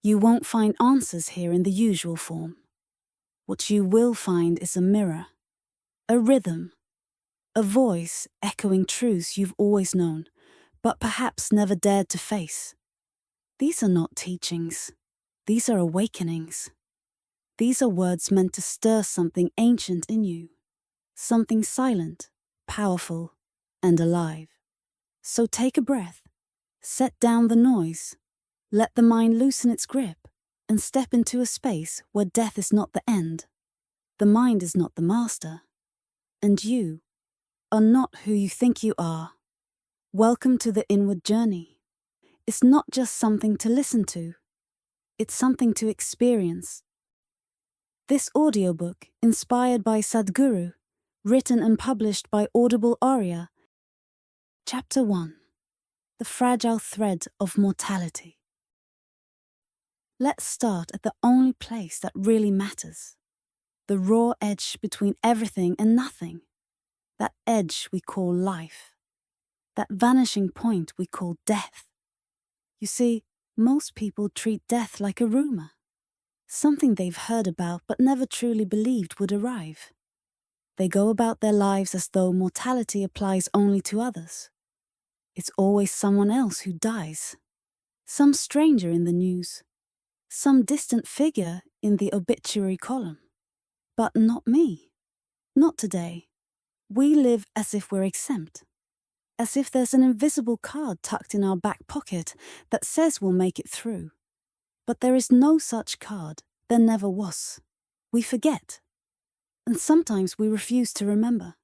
You won't find answers here in the usual form. What you will find is a mirror, a rhythm, a voice echoing truths you've always known, but perhaps never dared to face. These are not teachings. These are awakenings. These are words meant to stir something ancient in you, something silent, powerful, and alive. So take a breath, set down the noise, let the mind loosen its grip, and step into a space where death is not the end, the mind is not the master, and you are not who you think you are. Welcome to the inward journey. It's not just something to listen to, it's something to experience. This audiobook, inspired by Sadhguru, written and published by Audible Aria. Chapter 1. The Fragile Thread of Mortality. Let's start at the only place that really matters. The raw edge between everything and nothing. That edge we call life. That vanishing point we call death. You see, most people treat death like a rumor. Something they've heard about but never truly believed would arrive. They go about their lives as though mortality applies only to others. It's always someone else who dies. Some stranger in the news. Some distant figure in the obituary column. But not me. Not today. We live as if we're exempt. As if there's an invisible card tucked in our back pocket that says we'll make it through. But there is no such card. There never was. We forget. And sometimes we refuse to remember.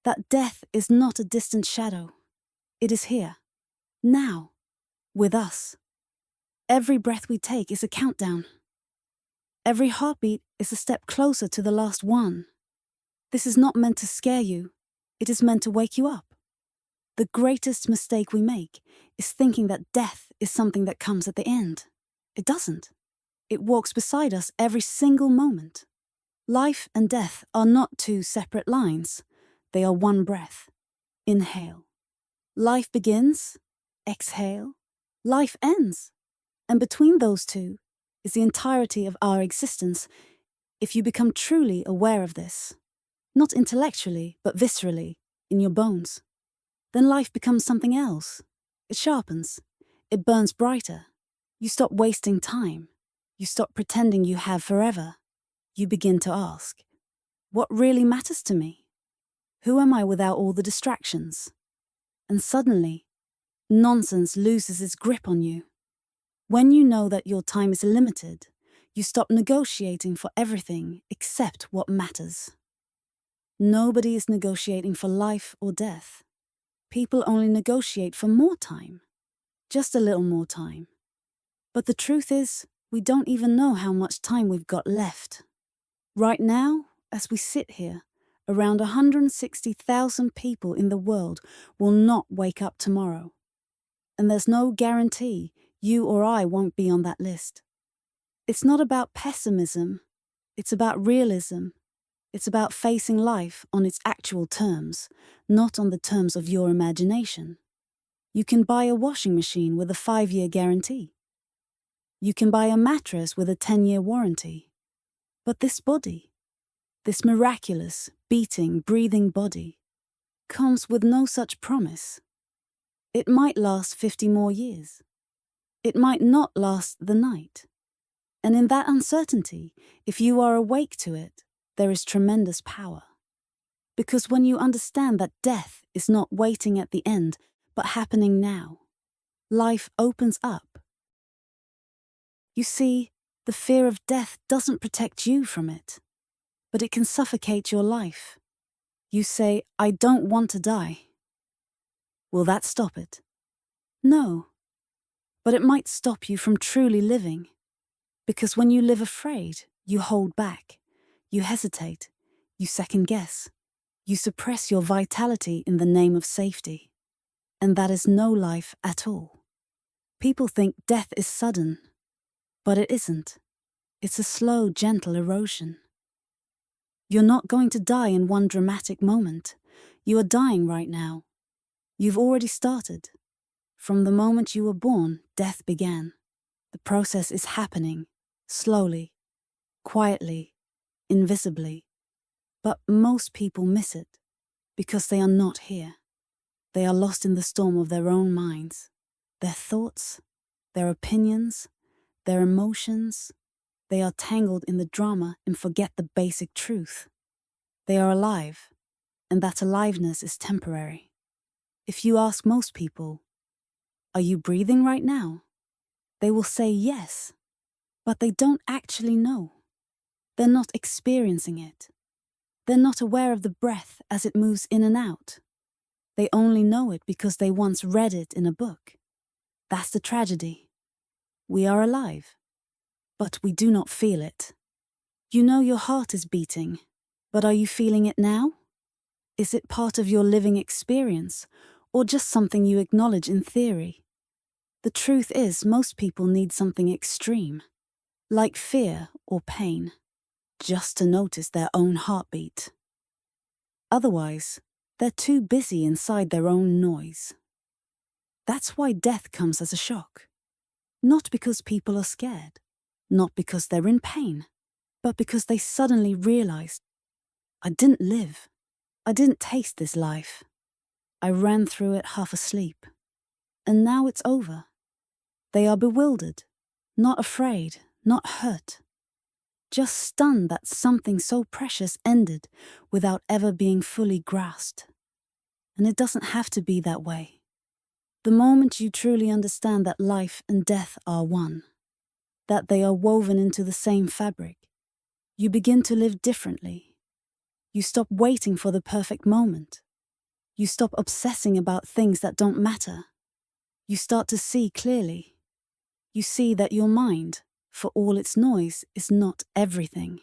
That death is not a distant shadow. It is here. Now. With us. Every breath we take is a countdown. Every heartbeat is a step closer to the last one. This is not meant to scare you. It is meant to wake you up. The greatest mistake we make is thinking that death is something that comes at the end. It doesn't. It walks beside us every single moment. Life and death are not two separate lines. They are one breath. Inhale. Life begins. Exhale. Life ends. And between those two is the entirety of our existence if you become truly aware of this. Not intellectually, but viscerally, in your bones. Then life becomes something else. It sharpens. It burns brighter. You stop wasting time. You stop pretending you have forever. You begin to ask, what really matters to me? Who am I without all the distractions? And suddenly, nonsense loses its grip on you. When you know that your time is limited, you stop negotiating for everything except what matters. Nobody is negotiating for life or death. People only negotiate for more time. Just a little more time. But the truth is, we don't even know how much time we've got left. Right now, as we sit here, around 160,000 people in the world will not wake up tomorrow. And there's no guarantee you or I won't be on that list. It's not about pessimism. It's about realism. It's about facing life on its actual terms, not on the terms of your imagination. You can buy a washing machine with a 5-year guarantee. You can buy a mattress with a 10-year warranty. But this body, this miraculous, beating, breathing body, comes with no such promise. It might last 50 more years. It might not last the night. And in that uncertainty, if you are awake to it, there is tremendous power. Because when you understand that death is not waiting at the end, but happening now, life opens up. You see, the fear of death doesn't protect you from it, but it can suffocate your life. You say, I don't want to die. Will that stop it? No. But it might stop you from truly living. Because when you live afraid, you hold back, you hesitate, you second guess, you suppress your vitality in the name of safety. And that is no life at all. People think death is sudden, but it isn't. It's a slow, gentle erosion. You're not going to die in one dramatic moment. You are dying right now. You've already started. From the moment you were born, death began. The process is happening, slowly, quietly, invisibly. But most people miss it because they are not here. They are lost in the storm of their own minds, their thoughts, their opinions, their emotions. They are tangled in the drama and forget the basic truth. They are alive, and that aliveness is temporary. If you ask most people, "Are you breathing right now?" they will say yes, but they don't actually know. They're not experiencing it. They're not aware of the breath as it moves in and out. They only know it because they once read it in a book. That's the tragedy. We are alive, but we do not feel it. You know your heart is beating, but are you feeling it now? Is it part of your living experience, or just something you acknowledge in theory? The truth is, most people need something extreme, like fear or pain, just to notice their own heartbeat. Otherwise, they're too busy inside their own noise. That's why death comes as a shock. Not because people are scared, not because they're in pain, but because they suddenly realize, I didn't live. I didn't taste this life. I ran through it half asleep. And now it's over. They are bewildered, not afraid, not hurt. Just stunned that something so precious ended without ever being fully grasped. And it doesn't have to be that way. The moment you truly understand that life and death are one, that they are woven into the same fabric, you begin to live differently. You stop waiting for the perfect moment. You stop obsessing about things that don't matter. You start to see clearly. You see that your mind, for all its noise, is not everything.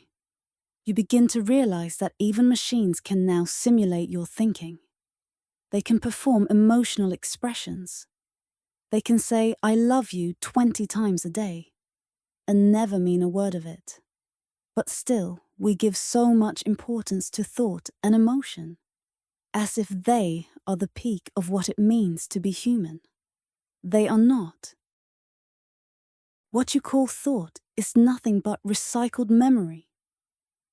You begin to realize that even machines can now simulate your thinking. They can perform emotional expressions. They can say, I love you 20 times a day, and never mean a word of it. But still, we give so much importance to thought and emotion, as if they are the peak of what it means to be human. They are not. What you call thought is nothing but recycled memory.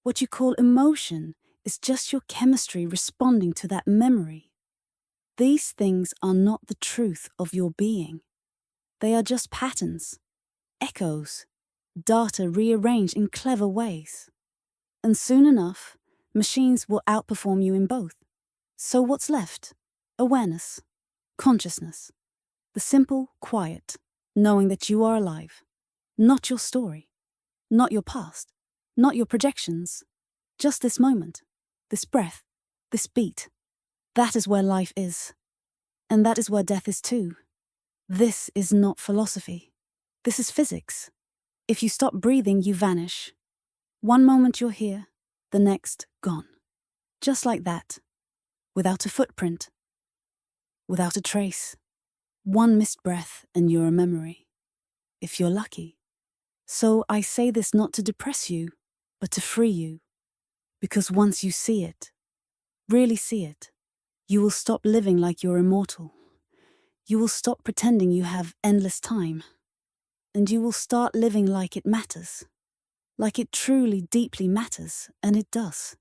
What you call emotion is just your chemistry responding to that memory. These things are not the truth of your being. They are just patterns, echoes, data rearranged in clever ways. And soon enough, machines will outperform you in both. So what's left? Awareness, consciousness, the simple, quiet, knowing that you are alive. Not your story, not your past, not your projections, just this moment, this breath, this beat. That is where life is. And that is where death is too. This is not philosophy. This is physics. If you stop breathing, you vanish. One moment you're here, the next gone. Just like that. Without a footprint. Without a trace. One missed breath and you're a memory. If you're lucky. So I say this not to depress you, but to free you. Because once you see it, really see it, you will stop living like you're immortal. You will stop pretending you have endless time. And you will start living like it matters. Like it truly, deeply matters, and it does.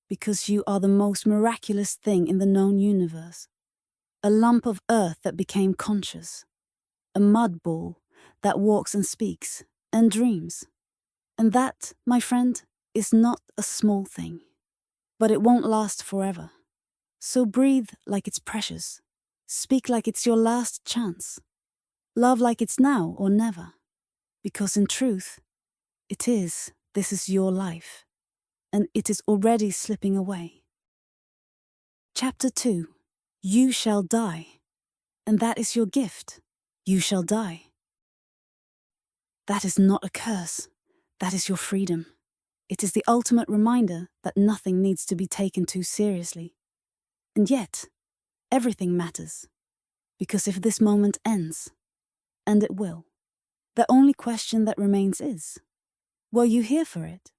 Because you are the most miraculous thing in the known universe. A lump of earth that became conscious. A mud ball that walks and speaks and dreams. And that, my friend, is not a small thing. But it won't last forever. So breathe like it's precious. Speak like it's your last chance. Love like it's now or never. Because in truth, this is your life. And it is already slipping away. Chapter 2. You shall die. And that is your gift. You shall die. That is not a curse. That is your freedom. It is the ultimate reminder that nothing needs to be taken too seriously. And yet, everything matters. Because if this moment ends, and it will, the only question that remains is, were you here for it?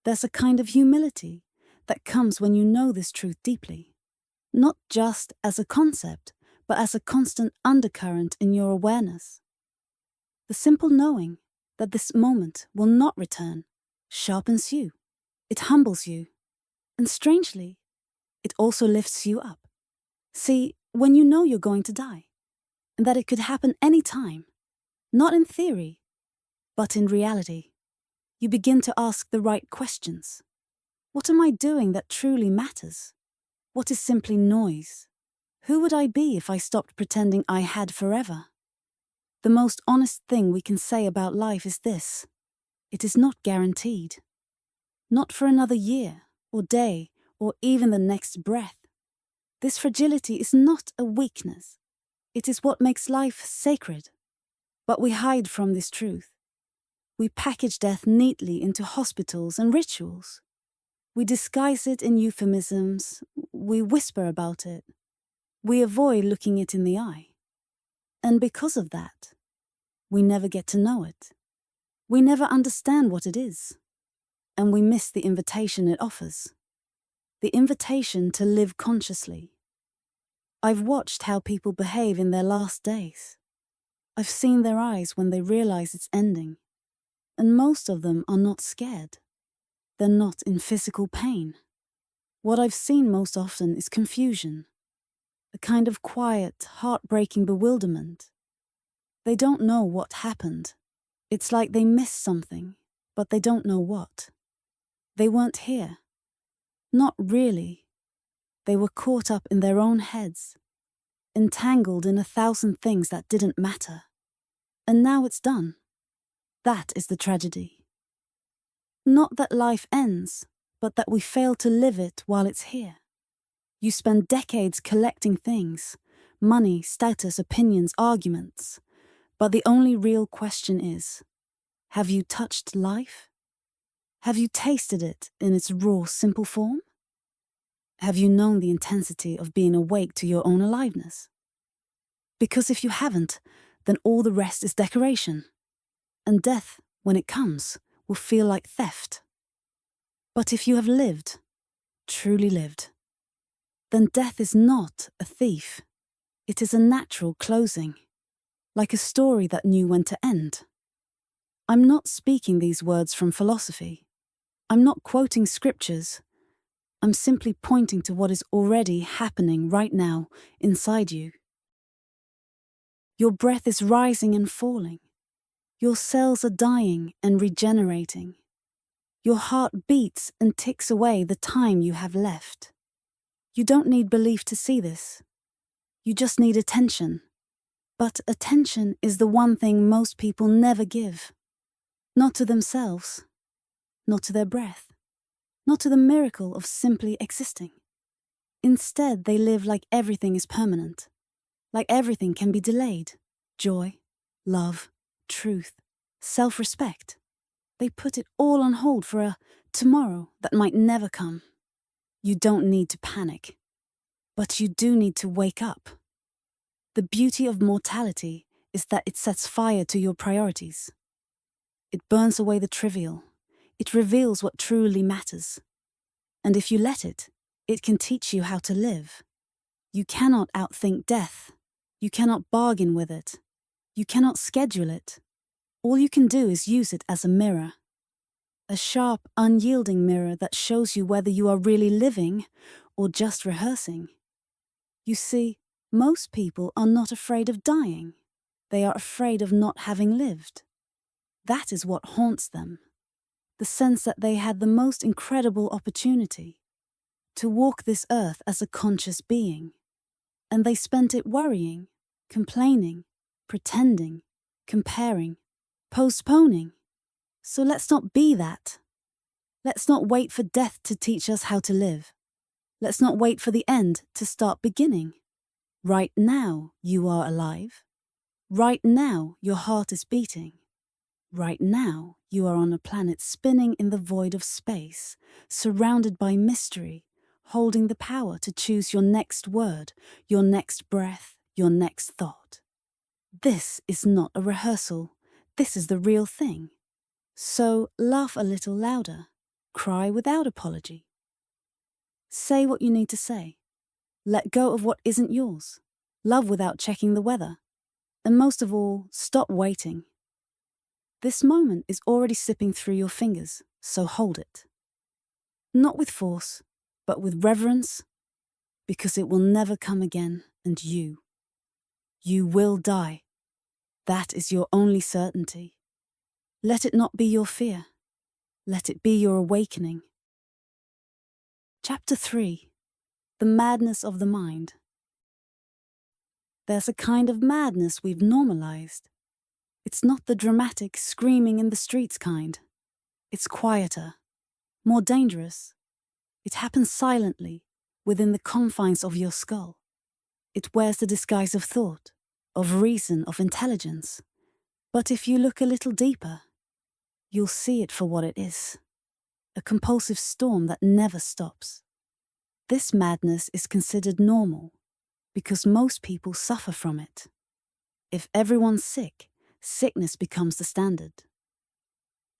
There's a kind of humility that comes when you know this truth deeply. Not just as a concept, but as a constant undercurrent in your awareness. The simple knowing that this moment will not return sharpens you, it humbles you, and strangely, it also lifts you up. See, when you know you're going to die, and that it could happen any time, not in theory, but in reality, you begin to ask the right questions. What am I doing that truly matters? What is simply noise? Who would I be if I stopped pretending I had forever? The most honest thing we can say about life is this: it is not guaranteed. Not for another year, or day, or even the next breath. This fragility is not a weakness. It is what makes life sacred. But we hide from this truth. We package death neatly into hospitals and rituals. We disguise it in euphemisms. We whisper about it. We avoid looking it in the eye. And because of that, we never get to know it. We never understand what it is. And we miss the invitation it offers. The invitation to live consciously. I've watched how people behave in their last days. I've seen their eyes when they realize it's ending. And most of them are not scared. They're not in physical pain. What I've seen most often is confusion. A kind of quiet, heartbreaking bewilderment. They don't know what happened. It's like they missed something, but they don't know what. They weren't here. Not really. They were caught up in their own heads, entangled in 1,000 things that didn't matter. And now it's done. That is the tragedy. Not that life ends, but that we fail to live it while it's here. You spend decades collecting things, money, status, opinions, arguments. But the only real question is, have you touched life? Have you tasted it in its raw, simple form? Have you known the intensity of being awake to your own aliveness? Because if you haven't, then all the rest is decoration. And death, when it comes, will feel like theft. But if you have lived, truly lived, then death is not a thief. It is a natural closing, like a story that knew when to end. I'm not speaking these words from philosophy. I'm not quoting scriptures. I'm simply pointing to what is already happening right now inside you. Your breath is rising and falling. Your cells are dying and regenerating. Your heart beats and ticks away the time you have left. You don't need belief to see this. You just need attention. But attention is the one thing most people never give. Not to themselves. Not to their breath. Not to the miracle of simply existing. Instead, they live like everything is permanent. Like everything can be delayed. Joy, love, truth, self-respect. They put it all on hold for a tomorrow that might never come. You don't need to panic. But you do need to wake up. The beauty of mortality is that it sets fire to your priorities. It burns away the trivial. It reveals what truly matters. And if you let it, it can teach you how to live. You cannot outthink death. You cannot bargain with it. You cannot schedule it. All you can do is use it as a mirror. A sharp, unyielding mirror that shows you whether you are really living or just rehearsing. You see, most people are not afraid of dying. They are afraid of not having lived. That is what haunts them. The sense that they had the most incredible opportunity to walk this earth as a conscious being. And they spent it worrying, complaining, pretending, comparing, postponing. So let's not be that. Let's not wait for death to teach us how to live. Let's not wait for the end to start beginning. Right now, you are alive. Right now, your heart is beating. Right now, you are on a planet spinning in the void of space, surrounded by mystery, holding the power to choose your next word, your next breath, your next thought. This is not a rehearsal. This is the real thing. So laugh a little louder. Cry without apology. Say what you need to say. Let go of what isn't yours. Love without checking the weather. And most of all, stop waiting. This moment is already slipping through your fingers, so hold it. Not with force, but with reverence, because it will never come again, and you will die. That is your only certainty. Let it not be your fear. Let it be your awakening. Chapter 3. The Madness of the Mind. There's a kind of madness we've normalized. It's not the dramatic, screaming in the streets kind. It's quieter, more dangerous. It happens silently, within the confines of your skull. It wears the disguise of thought, of reason, of intelligence. But if you look a little deeper, you'll see it for what it is. A compulsive storm that never stops. This madness is considered normal, because most people suffer from it. If everyone's sick, sickness becomes the standard.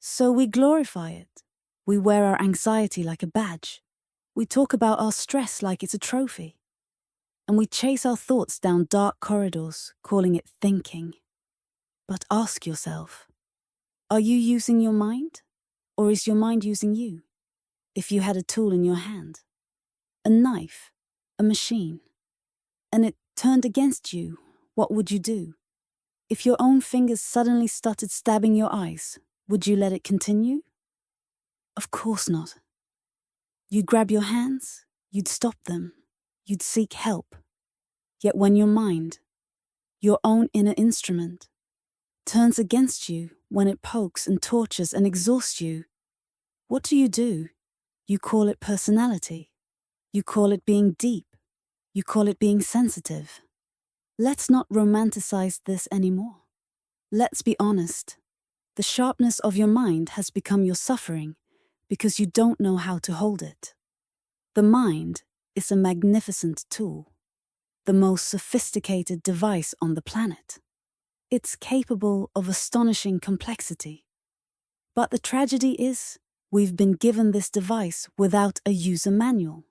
So we glorify it. We wear our anxiety like a badge. We talk about our stress like it's a trophy. And we chase our thoughts down dark corridors, calling it thinking. But ask yourself, are you using your mind? Or is your mind using you? If you had a tool in your hand, a knife, a machine, and it turned against you, what would you do? If your own fingers suddenly started stabbing your eyes, would you let it continue? Of course not. You'd grab your hands, you'd stop them, you'd seek help. Yet when your mind, your own inner instrument, turns against you when it pokes and tortures and exhausts you, what do? You call it personality. You call it being deep. You call it being sensitive. Let's not romanticize this anymore. Let's be honest. The sharpness of your mind has become your suffering because you don't know how to hold it. The mind is a magnificent tool, the most sophisticated device on the planet. It's capable of astonishing complexity. But the tragedy is, we've been given this device without a user manual.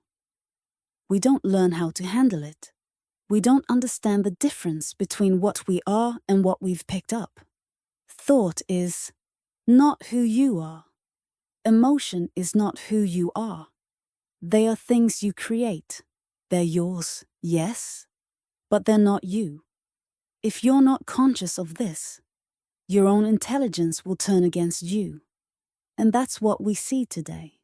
We don't learn how to handle it. We don't understand the difference between what we are and what we've picked up. Thought is not who you are. Emotion is not who you are. They are things you create. They're yours, yes, but they're not you. If you're not conscious of this, your own intelligence will turn against you. And that's what we see today.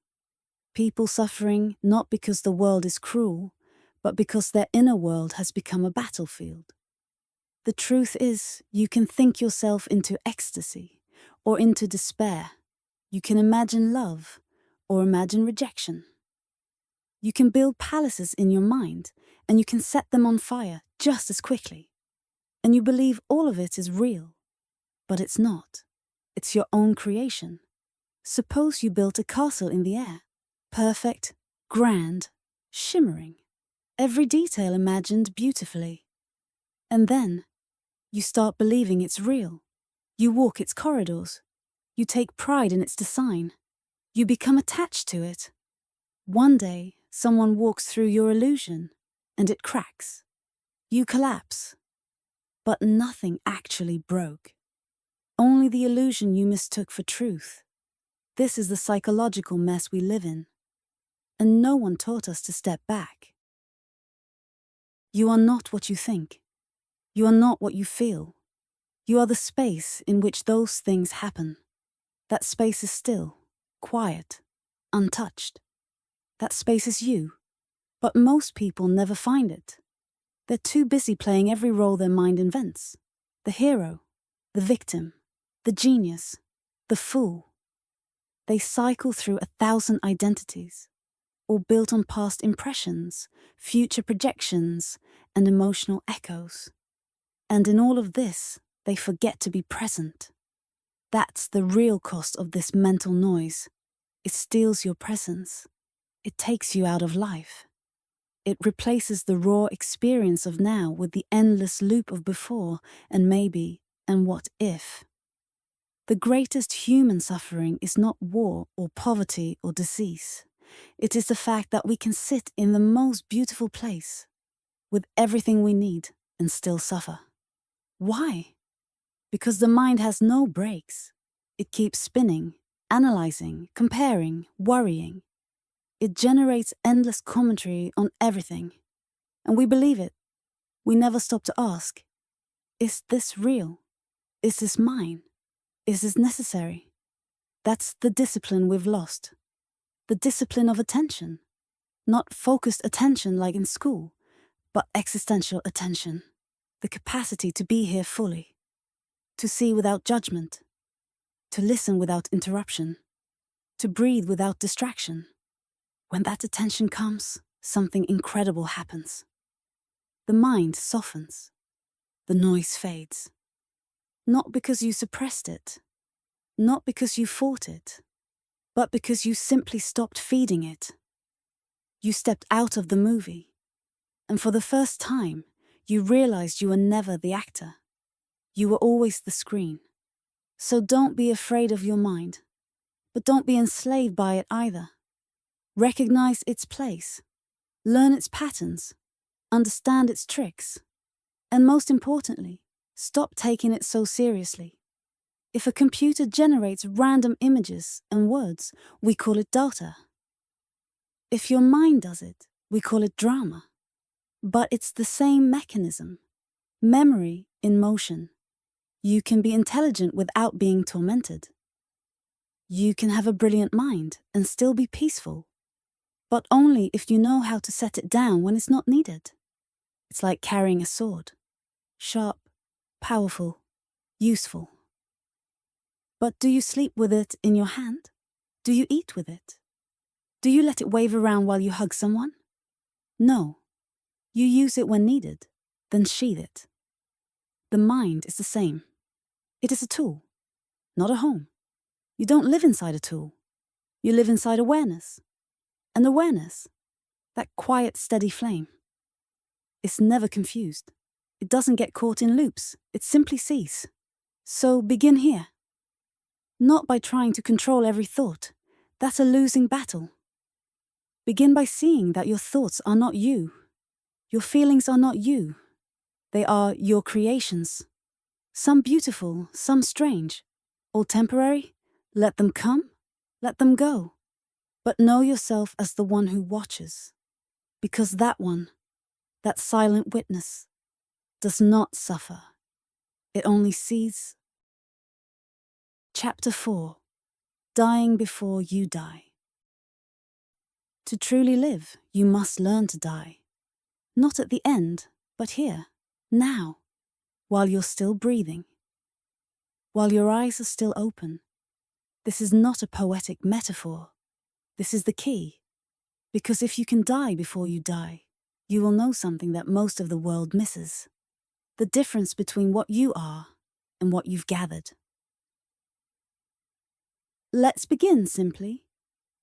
People suffering not because the world is cruel, but because their inner world has become a battlefield. The truth is, you can think yourself into ecstasy or into despair. You can imagine love or imagine rejection. You can build palaces in your mind and you can set them on fire just as quickly. And you believe all of it is real. But it's not. It's your own creation. Suppose you built a castle in the air. Perfect, grand, shimmering. Every detail imagined beautifully. And then, you start believing it's real. You walk its corridors. You take pride in its design. You become attached to it. One day, someone walks through your illusion, and it cracks. You collapse. But nothing actually broke. Only the illusion you mistook for truth. This is the psychological mess we live in. And no one taught us to step back. You are not what you think. You are not what you feel. You are the space in which those things happen. That space is still, quiet, untouched. That space is you. But most people never find it. They're too busy playing every role their mind invents. The hero, the victim, the genius, the fool. They cycle through 1,000 identities, all built on past impressions, future projections, and emotional echoes. And in all of this, they forget to be present. That's the real cost of this mental noise. It steals your presence. It takes you out of life. It replaces the raw experience of now with the endless loop of before and maybe and what if. The greatest human suffering is not war or poverty or disease. It is the fact that we can sit in the most beautiful place with everything we need and still suffer. Why? Because the mind has no brakes. It keeps spinning, analyzing, comparing, worrying. It generates endless commentary on everything. And we believe it. We never stop to ask, is this real? Is this mine? Is this necessary? That's the discipline we've lost. The discipline of attention. Not focused attention like in school, but existential attention. The capacity to be here fully. To see without judgment. To listen without interruption. To breathe without distraction. When that attention comes, something incredible happens. The mind softens. The noise fades. Not because you suppressed it. Not because you fought it. But because you simply stopped feeding it. You stepped out of the movie. And for the first time, you realized you were never the actor. You were always the screen. So don't be afraid of your mind. But don't be enslaved by it either. Recognize its place. Learn its patterns. Understand its tricks. And most importantly, stop taking it so seriously. If a computer generates random images and words, we call it data. If your mind does it, we call it drama. But it's the same mechanism. Memory in motion. You can be intelligent without being tormented. You can have a brilliant mind and still be peaceful. But only if you know how to set it down when it's not needed. It's like carrying a sword. Sharp, powerful, useful. But do you sleep with it in your hand? Do you eat with it? Do you let it wave around while you hug someone? No. You use it when needed, then sheath it. The mind is the same. It is a tool, not a home. You don't live inside a tool. You live inside awareness. And awareness, that quiet, steady flame, is never confused. It doesn't get caught in loops. It simply sees. So begin here. Not by trying to control every thought. That's a losing battle. Begin by seeing that your thoughts are not you. Your feelings are not you. They are your creations. Some beautiful, some strange. All temporary. Let them come. Let them go. But know yourself as the one who watches. Because that one, that silent witness, does not suffer. It only sees. Chapter 4. Dying before you die. To truly live, you must learn to die. Not at the end, but here, now, while you're still breathing. While your eyes are still open. This is not a poetic metaphor. This is the key. Because if you can die before you die, you will know something that most of the world misses. The difference between what you are and what you've gathered. Let's begin simply.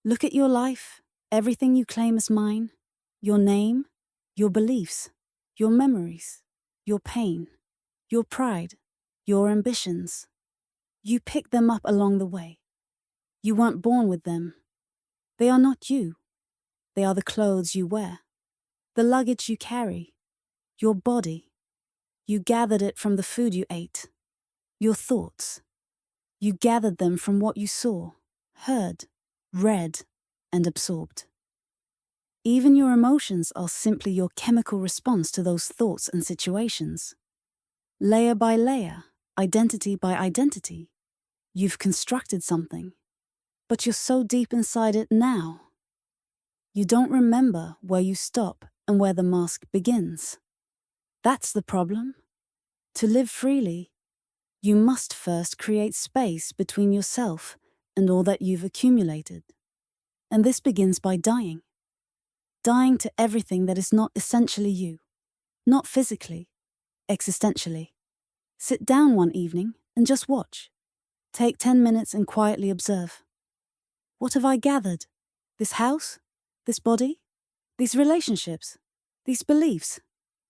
Look at your life, everything you claim as mine, your name, your beliefs, your memories, your pain, your pride, your ambitions. You picked them up along the way. You weren't born with them. They are not you. They are the clothes you wear, the luggage you carry, your body. You gathered it from the food you ate, your thoughts. You gathered them from what you saw, heard, read, and absorbed. Even your emotions are simply your chemical response to those thoughts and situations. Layer by layer, identity by identity, you've constructed something. But you're so deep inside it now. You don't remember where you stop and where the mask begins. That's the problem. To live freely, you must first create space between yourself and all that you've accumulated. And this begins by dying. Dying to everything that is not essentially you. Not physically, existentially. Sit down one evening and just watch. Take 10 minutes and quietly observe. What have I gathered? This house? This body? These relationships? These beliefs?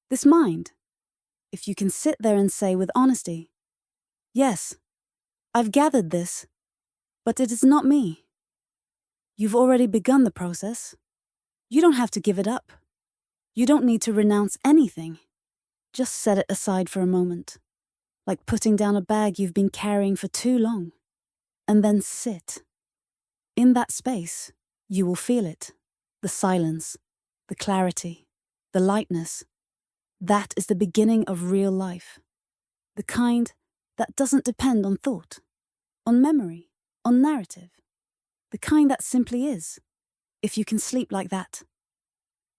This mind? If you can sit there and say with honesty, yes, I've gathered this, but it is not me. You've already begun the process. You don't have to give it up. You don't need to renounce anything. Just set it aside for a moment, like putting down a bag you've been carrying for too long. and then sit. In that space, you will feel it. The silence, the clarity, the lightness. That is the beginning of real life. The kind that doesn't depend on thought, on memory, on narrative. The kind that simply is, if you can sleep like that.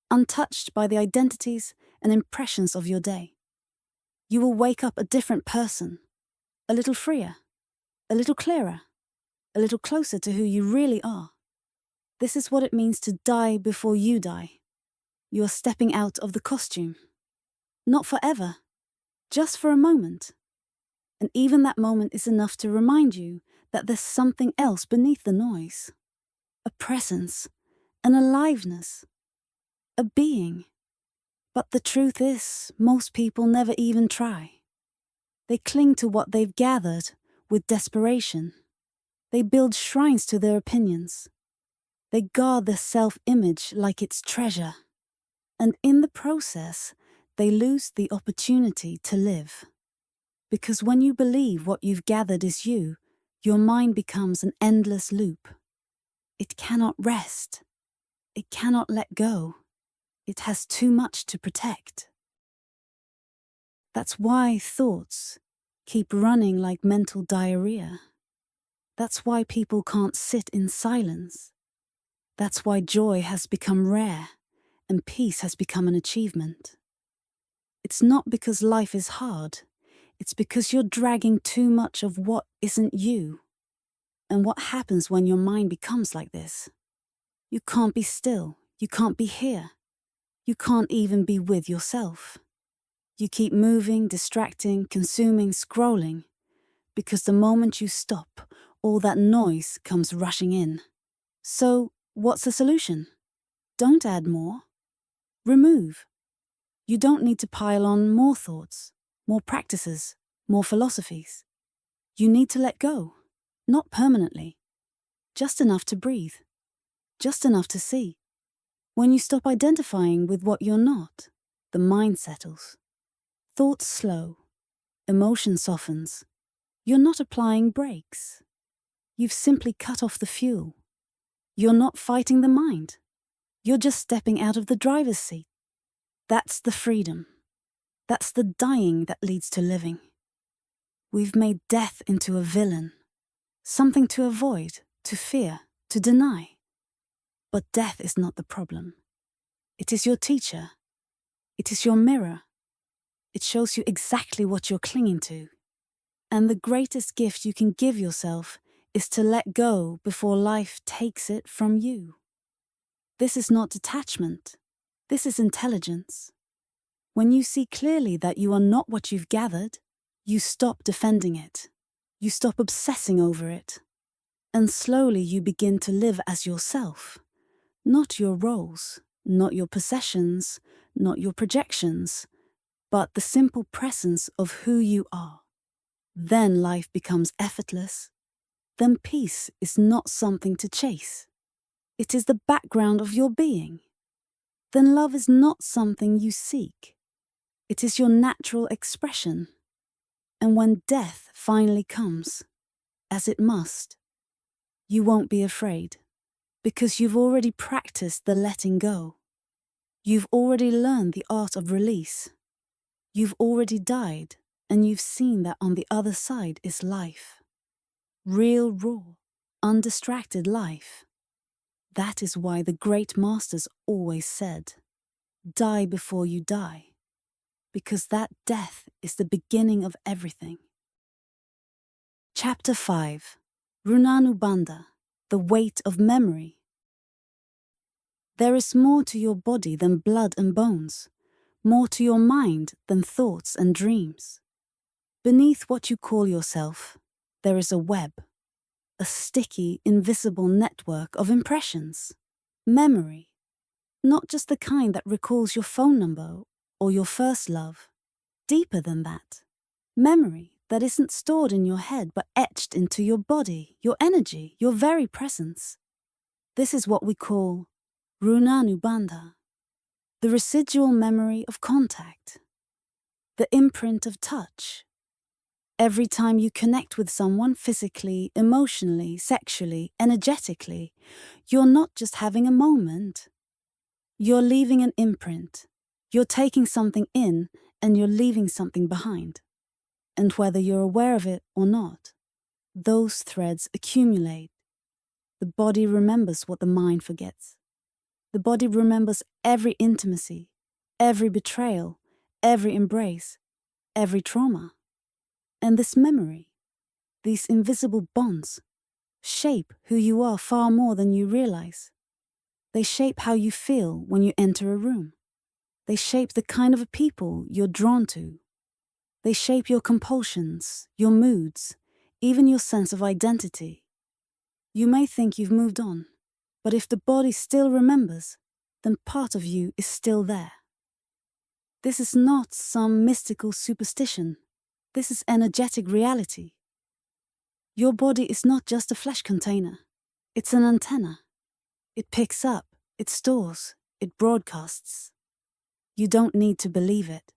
Untouched by the identities and impressions of your day. You will wake up a different person, a little freer, a little clearer, a little closer to who you really are. This is what it means to die before you die. You are stepping out of the costume. Not forever, just for a moment. And even that moment is enough to remind you that there's something else beneath the noise. A presence, an aliveness, a being. But the truth is, most people never even try. They cling to what they've gathered with desperation. They build shrines to their opinions. They guard their self-image like it's treasure. And in the process, they lose the opportunity to live. Because when you believe what you've gathered is you, your mind becomes an endless loop. It cannot rest. It cannot let go. It has too much to protect. That's why thoughts keep running like mental diarrhea. That's why people can't sit in silence. That's why joy has become rare and peace has become an achievement. It's not because life is hard. It's because you're dragging too much of what isn't you. And what happens when your mind becomes like this? You can't be still. You can't be here. You can't even be with yourself. You keep moving, distracting, consuming, scrolling, because the moment you stop, all that noise comes rushing in. So, what's the solution? Don't add more. Remove. You don't need to pile on more thoughts, more practices, more philosophies. You need to let go, not permanently, just enough to breathe, just enough to see. When you stop identifying with what you're not, the mind settles. Thoughts slow, emotion softens. You're not applying brakes. You've simply cut off the fuel. You're not fighting the mind. You're just stepping out of the driver's seat. That's the freedom. That's the dying that leads to living. We've made death into a villain, something to avoid, to fear, to deny. But death is not the problem. It is your teacher. It is your mirror. It shows you exactly what you're clinging to. And the greatest gift you can give yourself is to let go before life takes it from you. This is not detachment. This is intelligence. When you see clearly that you are not what you've gathered, you stop defending it. You stop obsessing over it. And slowly you begin to live as yourself. Not your roles, not your possessions, not your projections, but the simple presence of who you are. Then life becomes effortless. Then peace is not something to chase. It is the background of your being. Then love is not something you seek. It is your natural expression. And when death finally comes, as it must, you won't be afraid, because you've already practiced the letting go. You've already learned the art of release. You've already died, and you've seen that on the other side is life. Real, raw, undistracted life. That is why the great masters always said, die before you die, because that death is the beginning of everything. Chapter 5. Runanubandha, the weight of memory. There is more to your body than blood and bones, more to your mind than thoughts and dreams. Beneath what you call yourself, there is a web, a sticky, invisible network of impressions. Memory, not just the kind that recalls your phone number or your first love. Deeper than that. Memory that isn't stored in your head but etched into your body, your energy, your very presence. This is what we call Runanubandha, the residual memory of contact, the imprint of touch. Every time you connect with someone physically, emotionally, sexually, energetically, you're not just having a moment. You're leaving an imprint. You're taking something in and you're leaving something behind. And whether you're aware of it or not, those threads accumulate. The body remembers what the mind forgets. The body remembers every intimacy, every betrayal, every embrace, every trauma. And this memory, these invisible bonds, shape who you are far more than you realize. They shape how you feel when you enter a room. They shape the kind of people you're drawn to. They shape your compulsions, your moods, even your sense of identity. You may think you've moved on, but if the body still remembers, then part of you is still there. This is not some mystical superstition. This is energetic reality. Your body is not just a flesh container. It's an antenna. It picks up, it stores, it broadcasts. You don't need to believe it.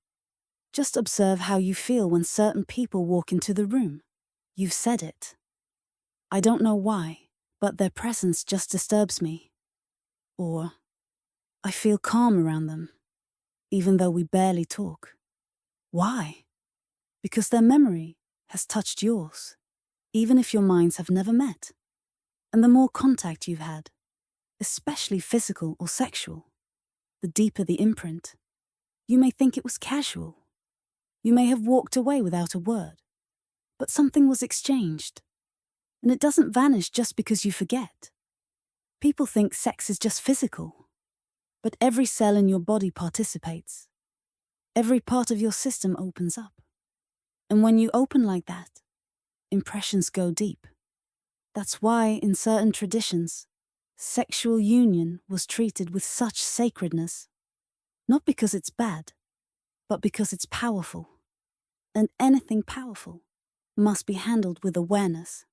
Just observe how you feel when certain people walk into the room. You've said it. I don't know why, but their presence just disturbs me. Or, I feel calm around them, even though we barely talk. Why? Because their memory has touched yours, even if your minds have never met. And the more contact you've had, especially physical or sexual, the deeper the imprint. You may think it was casual. You may have walked away without a word, but something was exchanged. And it doesn't vanish just because you forget. People think sex is just physical, but every cell in your body participates. Every part of your system opens up. And when you open like that, impressions go deep. That's why, in certain traditions, sexual union was treated with such sacredness. Not because it's bad, but because it's powerful. And anything powerful must be handled with awareness.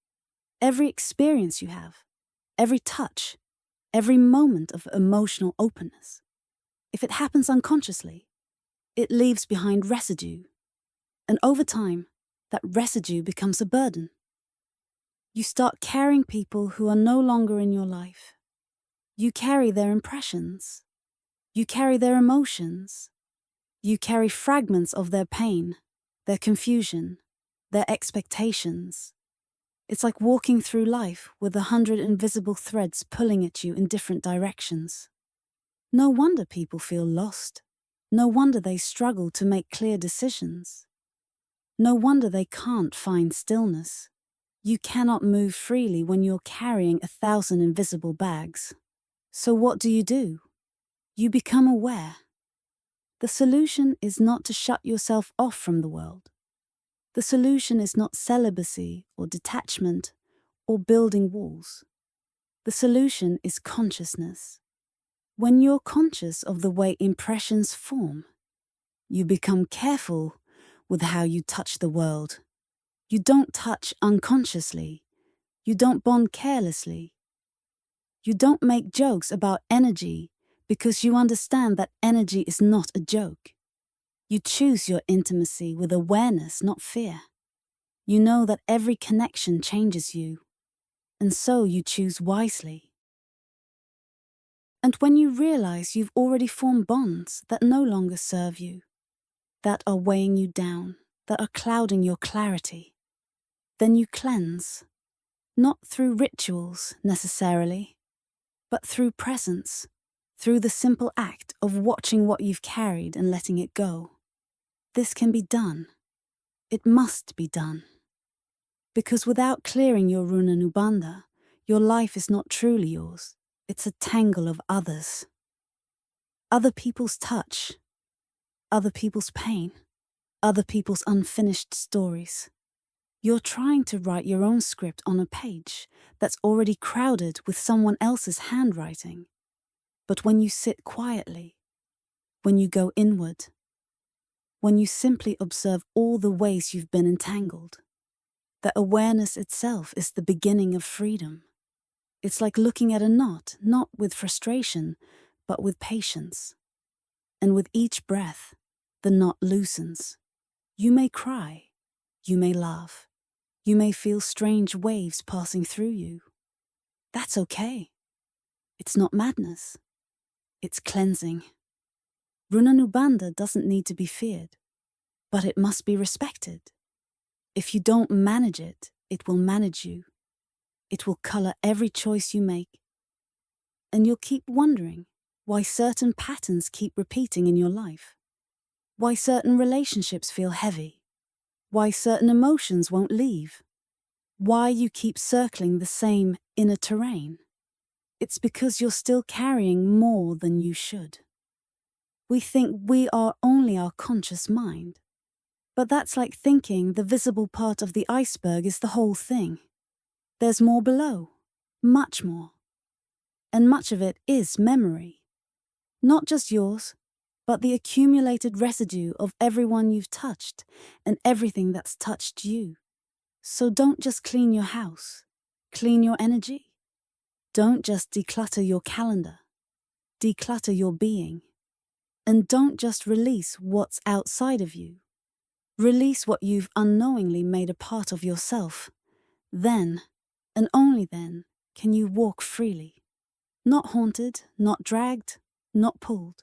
Every experience you have, every touch, every moment of emotional openness, if it happens unconsciously, it leaves behind residue. And over time, that residue becomes a burden. You start carrying people who are no longer in your life. You carry their impressions. You carry their emotions. You carry fragments of their pain, their confusion, their expectations. It's like walking through life with 100 invisible threads pulling at you in different directions. No wonder people feel lost. No wonder they struggle to make clear decisions. No wonder they can't find stillness. You cannot move freely when you're carrying 1,000 invisible bags. So what do? You become aware. The solution is not to shut yourself off from the world. The solution is not celibacy or detachment or building walls. The solution is consciousness. When you're conscious of the way impressions form, you become careful with how you touch the world. You don't touch unconsciously. You don't bond carelessly. You don't make jokes about energy because you understand that energy is not a joke. You choose your intimacy with awareness, not fear. You know that every connection changes you, and so you choose wisely. And when you realize you've already formed bonds that no longer serve you, that are weighing you down, that are clouding your clarity, then you cleanse, not through rituals necessarily, but through presence, through the simple act of watching what you've carried and letting it go. This can be done. It must be done. Because without clearing your runa nubandha, your life is not truly yours. It's a tangle of others. Other people's touch, other people's pain, other people's unfinished stories. You're trying to write your own script on a page that's already crowded with someone else's handwriting. But when you sit quietly, when you go inward, when you simply observe all the ways you've been entangled, the awareness itself is the beginning of freedom. It's like looking at a knot, not with frustration, but with patience. And with each breath, the knot loosens. You may cry. You may laugh. You may feel strange waves passing through you. That's okay. It's not madness. It's cleansing. Runanubandha doesn't need to be feared, but it must be respected. If you don't manage it, it will manage you. It will color every choice you make. And you'll keep wondering why certain patterns keep repeating in your life, why certain relationships feel heavy, why certain emotions won't leave, why you keep circling the same inner terrain. It's because you're still carrying more than you should. We think we are only our conscious mind, but that's like thinking the visible part of the iceberg is the whole thing. There's more below, much more. And much of it is memory. Not just yours, but the accumulated residue of everyone you've touched and everything that's touched you. So don't just clean your house, clean your energy. Don't just declutter your calendar, declutter your being. And don't just release what's outside of you. Release what you've unknowingly made a part of yourself. Then, and only then, can you walk freely. Not haunted, not dragged, not pulled.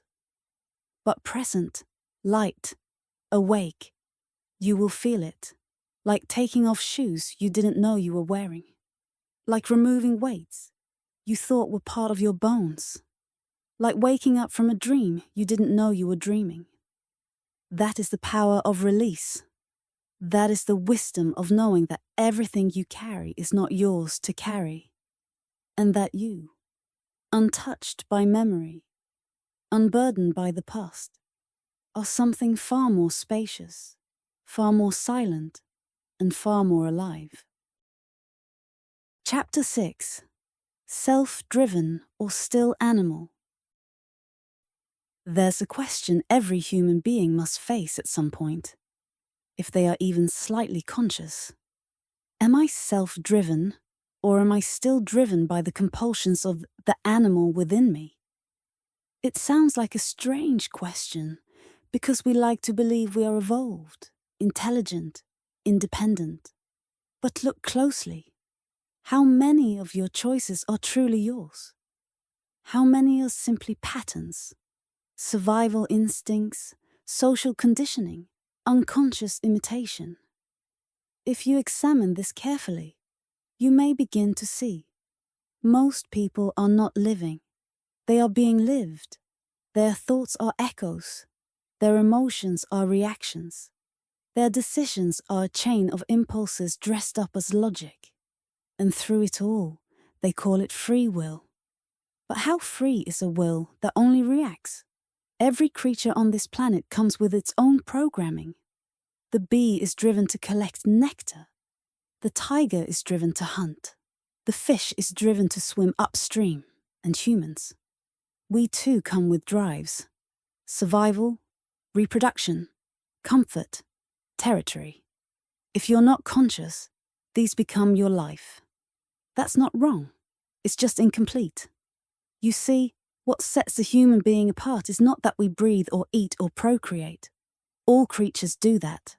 But present, light, awake. You will feel it. Like taking off shoes you didn't know you were wearing. Like removing weights you thought were part of your bones. Like waking up from a dream you didn't know you were dreaming. That is the power of release. That is the wisdom of knowing that everything you carry is not yours to carry. And that you, untouched by memory, unburdened by the past, are something far more spacious, far more silent, and far more alive. Chapter 6. Self-driven or still animal. There's a question every human being must face at some point, if they are even slightly conscious. Am I self-driven, or am I still driven by the compulsions of the animal within me? It sounds like a strange question, because we like to believe we are evolved, intelligent, independent. But look closely. How many of your choices are truly yours? How many are simply patterns? Survival instincts, social conditioning, unconscious imitation. If you examine this carefully, you may begin to see. Most people are not living. They are being lived. Their thoughts are echoes. Their emotions are reactions. Their decisions are a chain of impulses dressed up as logic. And through it all, they call it free will. But how free is a will that only reacts? Every creature on this planet comes with its own programming. The bee is driven to collect nectar. The tiger is driven to hunt. The fish is driven to swim upstream, and humans. We too come with drives. Survival, reproduction, comfort, territory. If you're not conscious, these become your life. That's not wrong. It's just incomplete. You see, what sets a human being apart is not that we breathe or eat or procreate. All creatures do that.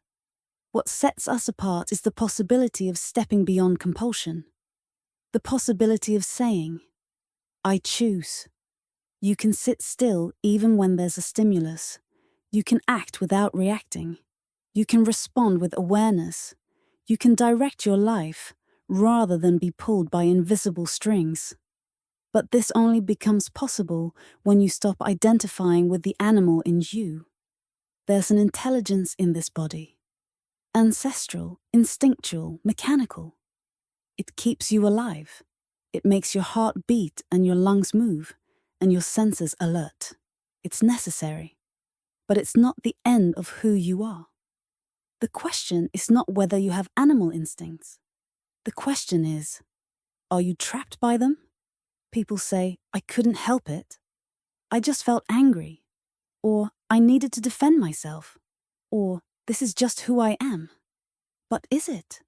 What sets us apart is the possibility of stepping beyond compulsion. The possibility of saying, I choose. You can sit still even when there's a stimulus. You can act without reacting. You can respond with awareness. You can direct your life rather than be pulled by invisible strings. But this only becomes possible when you stop identifying with the animal in you. There's an intelligence in this body. Ancestral, instinctual, mechanical. It keeps you alive. It makes your heart beat and your lungs move, and your senses alert. It's necessary. But it's not the end of who you are. The question is not whether you have animal instincts. The question is, are you trapped by them? People say, I couldn't help it. I just felt angry. Or, I needed to defend myself. Or, this is just who I am. But is it?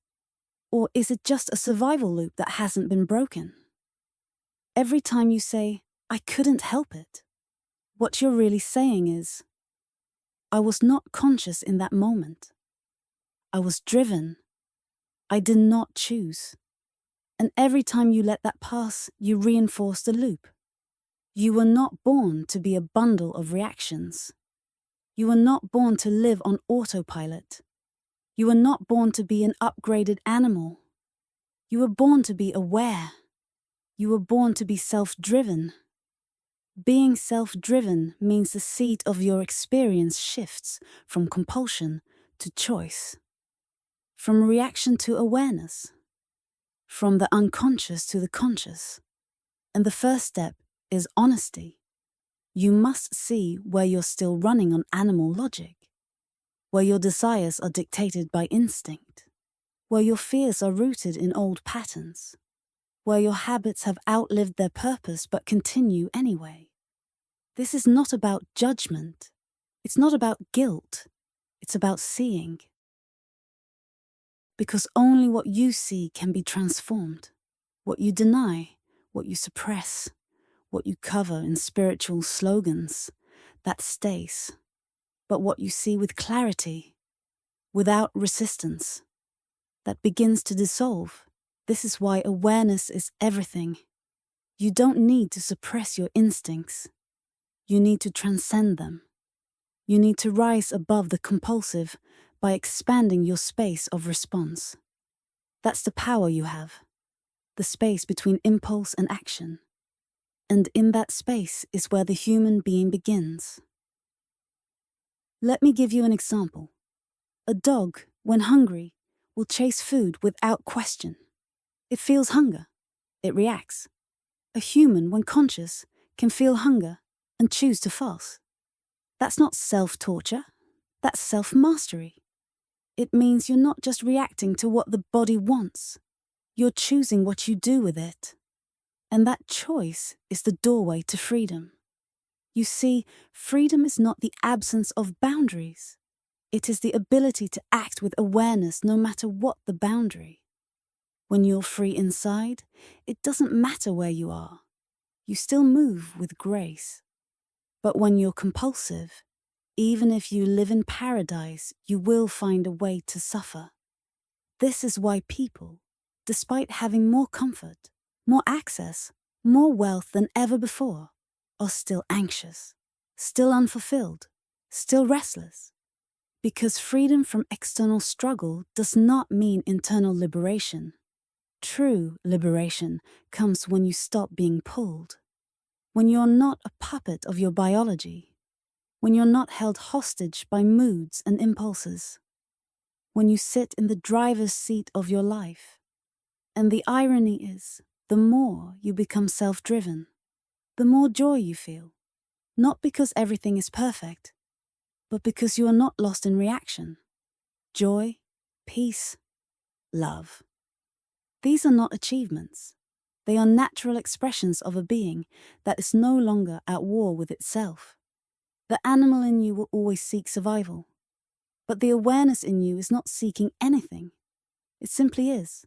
Or is it just a survival loop that hasn't been broken? Every time you say, I couldn't help it, what you're really saying is, I was not conscious in that moment. I was driven. I did not choose. And every time you let that pass, you reinforce the loop. You were not born to be a bundle of reactions. You were not born to live on autopilot. You were not born to be an upgraded animal. You were born to be aware. You were born to be self-driven. Being self-driven means the seat of your experience shifts from compulsion to choice, from reaction to awareness, from the unconscious to the conscious. And the first step is honesty. You must see where you're still running on animal logic, where your desires are dictated by instinct, where your fears are rooted in old patterns, where your habits have outlived their purpose but continue anyway. This is not about judgment. It's not about guilt. It's about seeing. Because only what you see can be transformed. What you deny, what you suppress, what you cover in spiritual slogans, that stays. But what you see with clarity, without resistance, that begins to dissolve. This is why awareness is everything. You don't need to suppress your instincts. You need to transcend them. You need to rise above the compulsive by expanding your space of response. That's the power you have, the space between impulse and action. And in that space is where the human being begins. Let me give you an example. A dog, when hungry, will chase food without question. It feels hunger. It reacts. A human, when conscious, can feel hunger and choose to fast. That's not self-torture. That's self-mastery. It means you're not just reacting to what the body wants. You're choosing what you do with it. And that choice is the doorway to freedom. You see, freedom is not the absence of boundaries. It is the ability to act with awareness no matter what the boundary. When you're free inside, it doesn't matter where you are. You still move with grace. But when you're compulsive, even if you live in paradise, you will find a way to suffer. This is why people, despite having more comfort, more access, more wealth than ever before, are still anxious, still unfulfilled, still restless. Because freedom from external struggle does not mean internal liberation. True liberation comes when you stop being pulled, when you're not a puppet of your biology, when you're not held hostage by moods and impulses, when you sit in the driver's seat of your life. And the irony is, the more you become self-driven, the more joy you feel, not because everything is perfect, but because you are not lost in reaction. Joy, peace, love. These are not achievements. They are natural expressions of a being that is no longer at war with itself. The animal in you will always seek survival, but the awareness in you is not seeking anything. It simply is.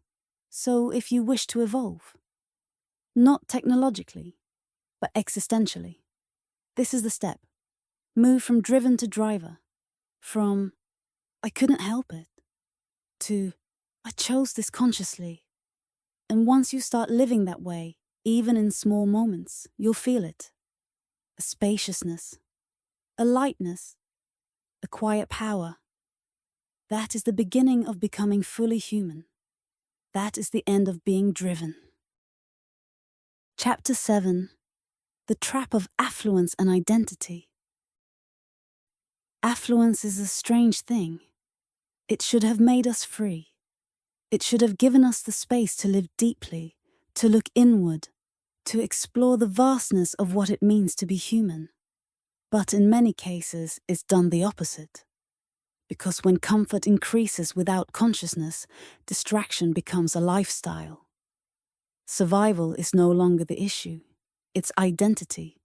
So if you wish to evolve, not technologically, but existentially, this is the step. Move from driven to driver, from I couldn't help it, to I chose this consciously. And once you start living that way, even in small moments, you'll feel it. A spaciousness, a lightness, a quiet power. That is the beginning of becoming fully human. That is the end of being driven. Chapter 7. The Trap of Affluence and Identity. Affluence is a strange thing. It should have made us free. It should have given us the space to live deeply, to look inward, to explore the vastness of what it means to be human. But in many cases, it's done the opposite. Because when comfort increases without consciousness, distraction becomes a lifestyle. Survival is no longer the issue. It's identity.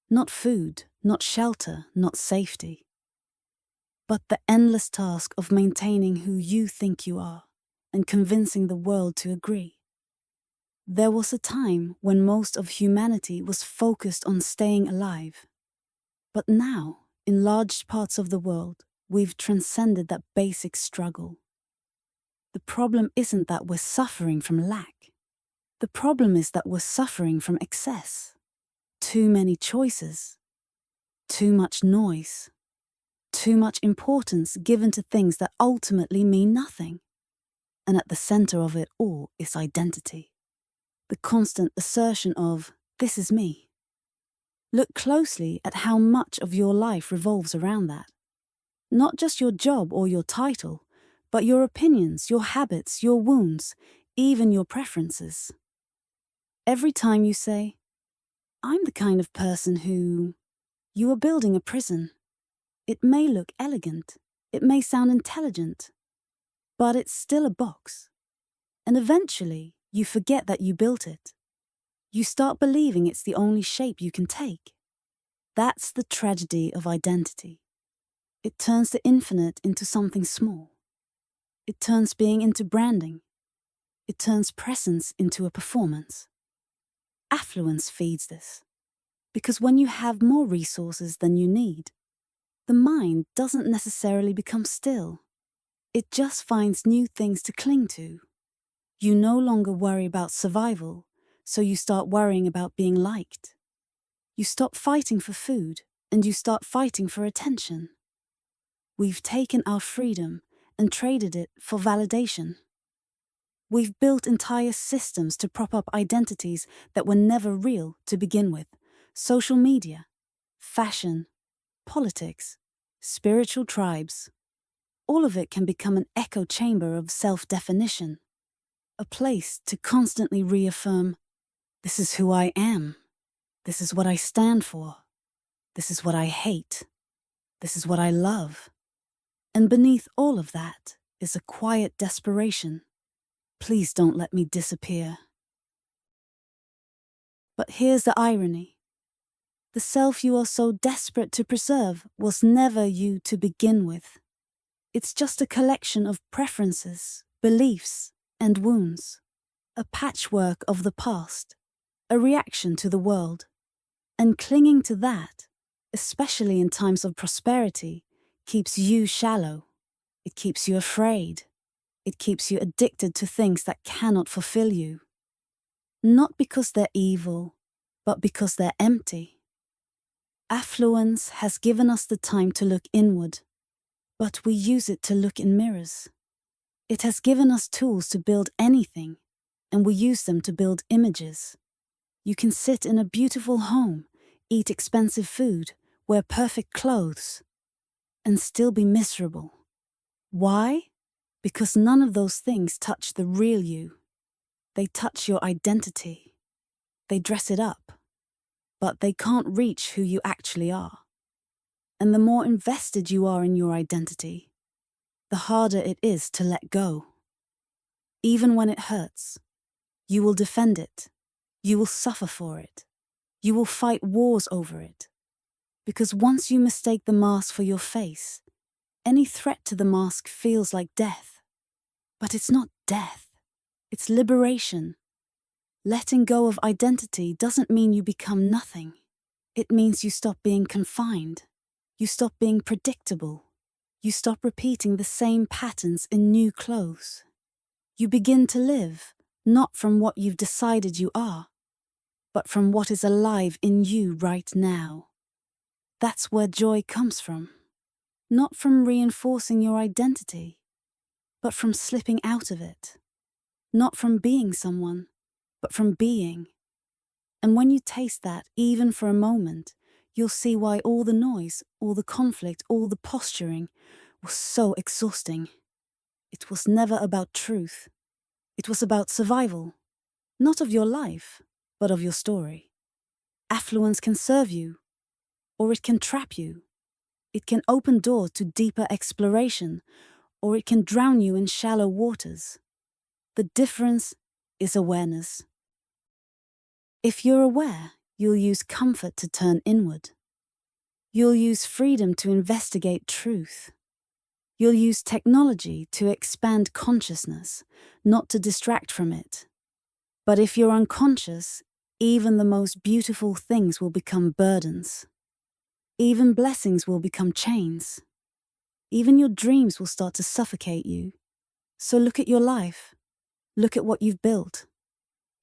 Not food, not shelter, not safety. But the endless task of maintaining who you think you are and convincing the world to agree. There was a time when most of humanity was focused on staying alive. But now, in large parts of the world, we've transcended that basic struggle. The problem isn't that we're suffering from lack. The problem is that we're suffering from excess. Too many choices. Too much noise. Too much importance given to things that ultimately mean nothing. And at the center of it all is identity. The constant assertion of, this is me. Look closely at how much of your life revolves around that. Not just your job or your title, but your opinions, your habits, your wounds, even your preferences. Every time you say, I'm the kind of person who... You are building a prison. It may look elegant, it may sound intelligent, but it's still a box. And eventually, you forget that you built it. You start believing it's the only shape you can take. That's the tragedy of identity. It turns the infinite into something small. It turns being into branding. It turns presence into a performance. Affluence feeds this. Because when you have more resources than you need, the mind doesn't necessarily become still. It just finds new things to cling to. You no longer worry about survival, so you start worrying about being liked. You stop fighting for food, and you start fighting for attention. We've taken our freedom and traded it for validation. We've built entire systems to prop up identities that were never real to begin with. Social media, fashion, politics, spiritual tribes. All of it can become an echo chamber of self-definition. A place to constantly reaffirm, this is who I am. This is what I stand for. This is what I hate. This is what I love. And beneath all of that is a quiet desperation. Please don't let me disappear. But here's the irony. The self you are so desperate to preserve was never you to begin with. It's just a collection of preferences, beliefs, and wounds. A patchwork of the past, a reaction to the world. And clinging to that, especially in times of prosperity, keeps you shallow. It keeps you afraid. It keeps you addicted to things that cannot fulfill you. Not because they're evil, but because they're empty. Affluence has given us the time to look inward, but we use it to look in mirrors. It has given us tools to build anything, and we use them to build images. You can sit in a beautiful home, eat expensive food, wear perfect clothes, and still be miserable. Why? Because none of those things touch the real you. They touch your identity. They dress it up. But they can't reach who you actually are. And the more invested you are in your identity, the harder it is to let go. Even when it hurts, you will defend it. You will suffer for it. You will fight wars over it. Because once you mistake the mask for your face, any threat to the mask feels like death. But it's not death. It's liberation. Letting go of identity doesn't mean you become nothing. It means you stop being confined. You stop being predictable. You stop repeating the same patterns in new clothes. You begin to live, not from what you've decided you are, but from what is alive in you right now. That's where joy comes from. Not from reinforcing your identity, but from slipping out of it. Not from being someone, but from being. And when you taste that, even for a moment, you'll see why all the noise, all the conflict, all the posturing was so exhausting. It was never about truth. It was about survival. Not of your life, but of your story. Affluence can serve you, or it can trap you. It can open doors to deeper exploration, or it can drown you in shallow waters. The difference is awareness. If you're aware, you'll use comfort to turn inward. You'll use freedom to investigate truth. You'll use technology to expand consciousness, not to distract from it. But if you're unconscious, even the most beautiful things will become burdens. Even blessings will become chains. Even your dreams will start to suffocate you. So look at your life. Look at what you've built.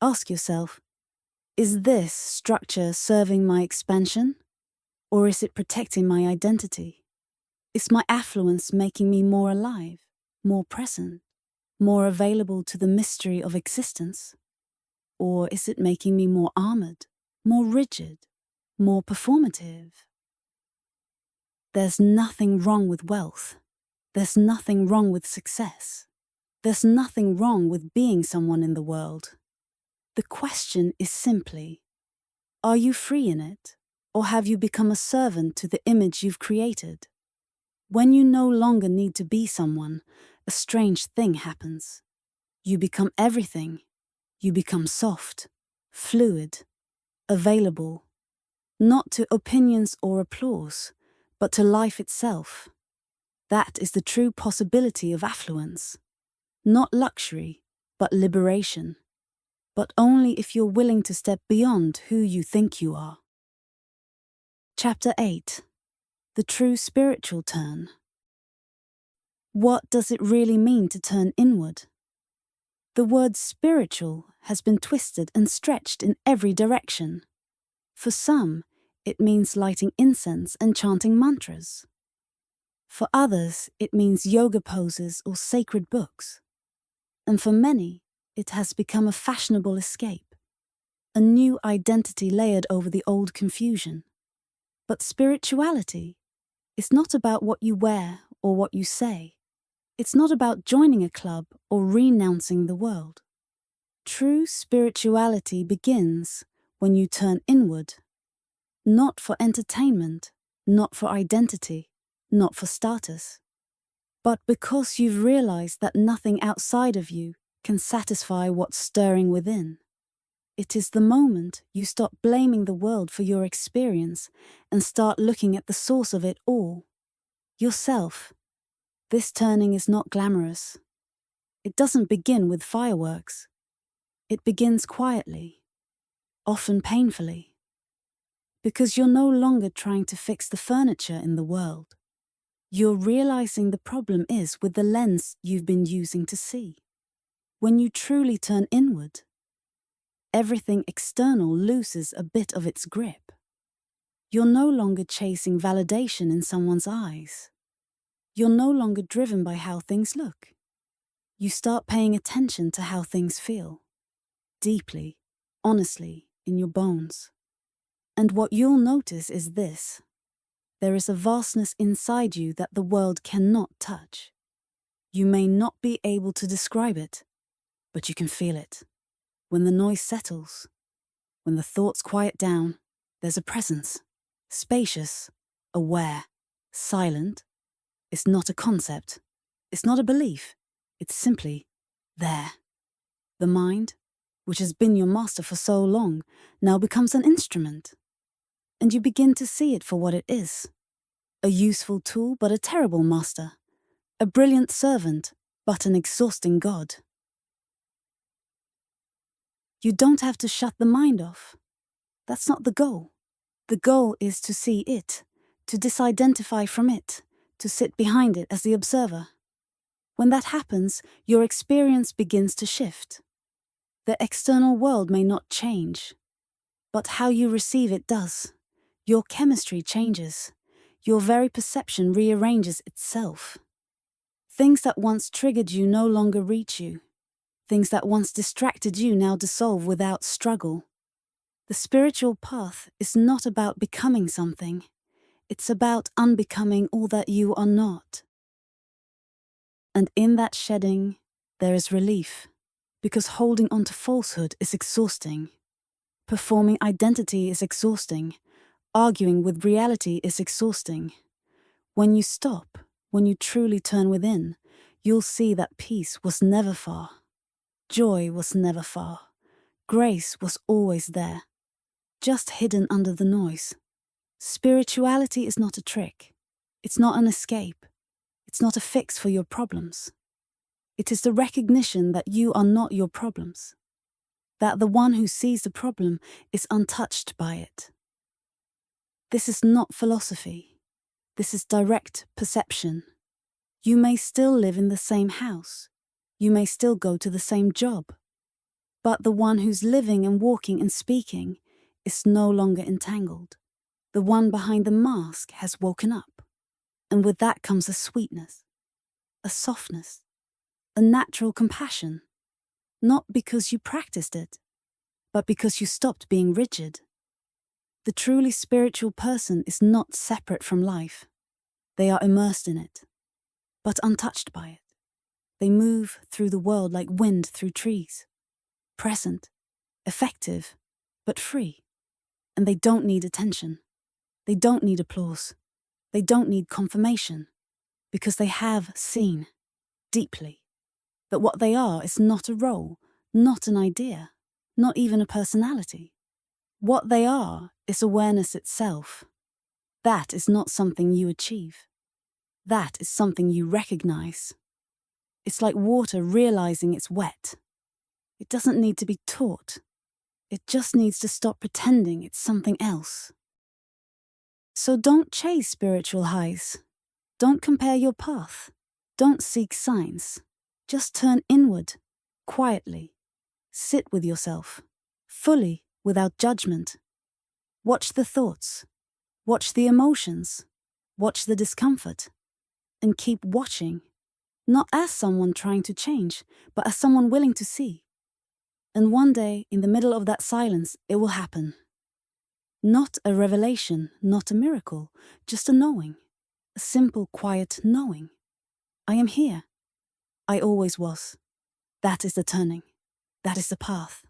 Ask yourself, is this structure serving my expansion? Or is it protecting my identity? Is my affluence making me more alive, more present, more available to the mystery of existence? Or is it making me more armored, more rigid, more performative? There's nothing wrong with wealth. There's nothing wrong with success. There's nothing wrong with being someone in the world. The question is simply, are you free in it, or have you become a servant to the image you've created? When you no longer need to be someone, a strange thing happens. You become everything. You become soft, fluid, available, not to opinions or applause, but to life itself. That is the true possibility of affluence. Not luxury, but liberation. But only if you're willing to step beyond who you think you are. Chapter 8. The True Spiritual Turn. What does it really mean to turn inward? The word spiritual has been twisted and stretched in every direction. For some, it means lighting incense and chanting mantras. For others, it means yoga poses or sacred books. And for many, it has become a fashionable escape, a new identity layered over the old confusion. But spirituality is not about what you wear or what you say. It's not about joining a club or renouncing the world. True spirituality begins when you turn inward, not for entertainment, not for identity, not for status, but because you've realized that nothing outside of you can satisfy what's stirring within. It is the moment you stop blaming the world for your experience and start looking at the source of it all, yourself. This turning is not glamorous. It doesn't begin with fireworks. It begins quietly, often painfully, because you're no longer trying to fix the furniture in the world. You're realizing the problem is with the lens you've been using to see. When you truly turn inward, everything external loses a bit of its grip. You're no longer chasing validation in someone's eyes. You're no longer driven by how things look. You start paying attention to how things feel, deeply, honestly, in your bones. And what you'll notice is this: there is a vastness inside you that the world cannot touch. You may not be able to describe it, but you can feel it. When the noise settles, when the thoughts quiet down, there's a presence, spacious, aware, silent. It's not a concept. It's not a belief. It's simply there. The mind, which has been your master for so long, now becomes an instrument. And you begin to see it for what it is. A useful tool, but a terrible master. A brilliant servant, but an exhausting god. You don't have to shut the mind off. That's not the goal. The goal is to see it, to disidentify from it, to sit behind it as the observer. When that happens, your experience begins to shift. The external world may not change, but how you receive it does. Your chemistry changes. Your very perception rearranges itself. Things that once triggered you no longer reach you. Things that once distracted you now dissolve without struggle. The spiritual path is not about becoming something. It's about unbecoming all that you are not. And in that shedding, there is relief, because holding on to falsehood is exhausting. Performing identity is exhausting. Arguing with reality is exhausting. When you stop, when you truly turn within, you'll see that peace was never far. Joy was never far. Grace was always there, just hidden under the noise. Spirituality is not a trick. It's not an escape. It's not a fix for your problems. It is the recognition that you are not your problems, that the one who sees the problem is untouched by it. This is not philosophy. This is direct perception. You may still live in the same house. You may still go to the same job, but the one who's living and walking and speaking is no longer entangled. The one behind the mask has woken up, and with that comes a sweetness, a softness, a natural compassion, not because you practiced it, but because you stopped being rigid. The truly spiritual person is not separate from life. They are immersed in it, but untouched by it. They move through the world like wind through trees, present, effective, but free. And they don't need attention. They don't need applause. They don't need confirmation, because they have seen, deeply, that what they are is not a role, not an idea, not even a personality. What they are is awareness itself. That is not something you achieve. That is something you recognize. It's like water realizing it's wet. It doesn't need to be taught. It just needs to stop pretending it's something else. So don't chase spiritual highs. Don't compare your path. Don't seek signs. Just turn inward, quietly. Sit with yourself, fully, without judgment. Watch the thoughts. Watch the emotions. Watch the discomfort. And keep watching, not as someone trying to change, but as someone willing to see. And one day, in the middle of that silence, it will happen. Not a revelation, not a miracle, just a knowing. A simple, quiet knowing. I am here. I always was. That is the turning. That is the path.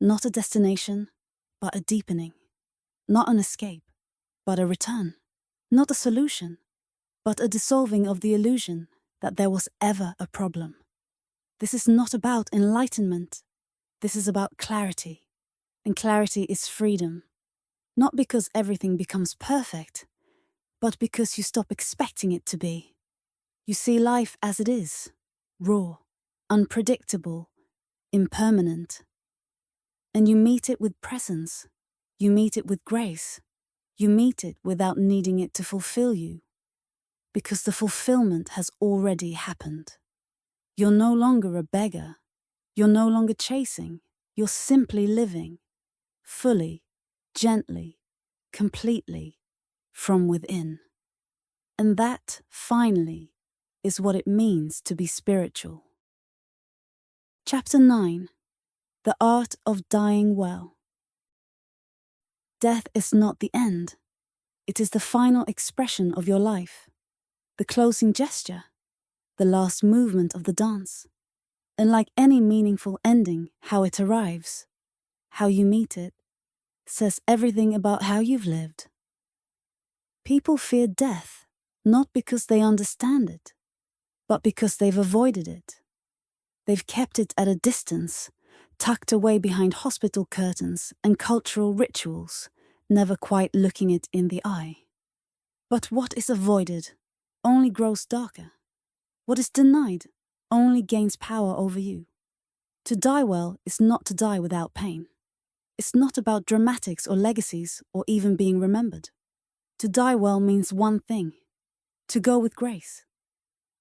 Not a destination, but a deepening. Not an escape, but a return. Not a solution, but a dissolving of the illusion that there was ever a problem. This is not about enlightenment. This is about clarity. And clarity is freedom. Not because everything becomes perfect, but because you stop expecting it to be. You see life as it is, raw, unpredictable, impermanent. And you meet it with presence. You meet it with grace. You meet it without needing it to fulfill you. Because the fulfillment has already happened. You're no longer a beggar. You're no longer chasing. You're simply living. Fully, gently, completely, from within. And that, finally, is what it means to be spiritual. Chapter 9. The Art of Dying Well. Death is not the end. It is the final expression of your life, the closing gesture, the last movement of the dance. And like any meaningful ending, how it arrives, how you meet it, says everything about how you've lived. People fear death, not because they understand it, but because they've avoided it. They've kept it at a distance, tucked away behind hospital curtains and cultural rituals, never quite looking it in the eye. But what is avoided only grows darker. What is denied only gains power over you. To die well is not to die without pain. It's not about dramatics or legacies or even being remembered. To die well means one thing: to go with grace.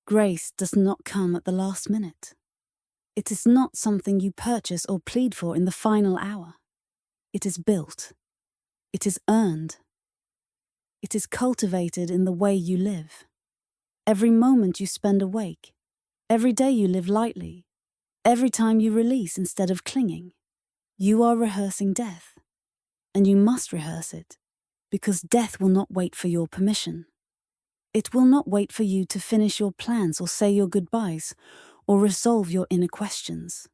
Grace does not come at the last minute. It is not something you purchase or plead for in the final hour. It is built. It is earned. It is cultivated in the way you live. Every moment you spend awake, every day you live lightly, every time you release instead of clinging, you are rehearsing death. And you must rehearse it, because death will not wait for your permission. It will not wait for you to finish your plans or say your goodbyes or resolve your inner questions.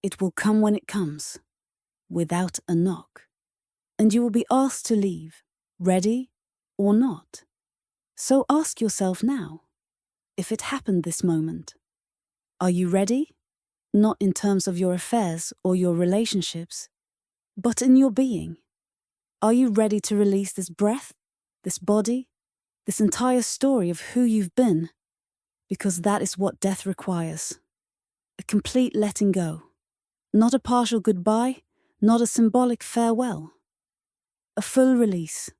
It will come when it comes, without a knock. And you will be asked to leave, ready or not. So ask yourself now, if it happened this moment, are you ready? Not in terms of your affairs or your relationships, but in your being. Are you ready to release this breath, this body, this entire story of who you've been? Because that is what death requires. A complete letting go. Not a partial goodbye, not a symbolic farewell. A full release.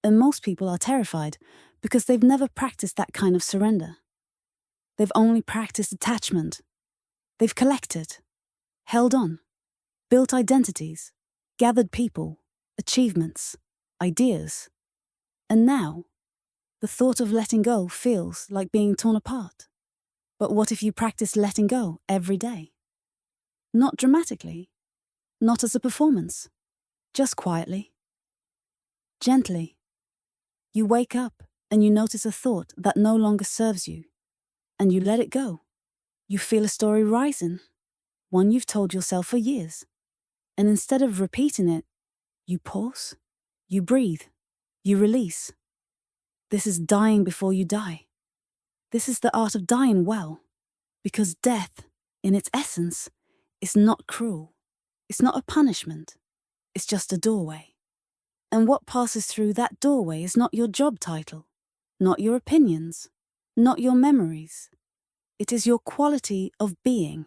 And most people are terrified because they've never practiced that kind of surrender. They've only practiced attachment, They've collected, held on, built identities, gathered people, achievements, ideas. And now, the thought of letting go feels like being torn apart. But what if you practice letting go every day? Not dramatically, not as a performance, just quietly, gently. You wake up and you notice a thought that no longer serves you, and you let it go. You feel a story rising, one you've told yourself for years. And instead of repeating it, you pause, you breathe, you release. This is dying before you die. This is the art of dying well, because death, in its essence, is not cruel. It's not a punishment. It's just a doorway. And what passes through that doorway is not your job title, not your opinions, not your memories. It is your quality of being.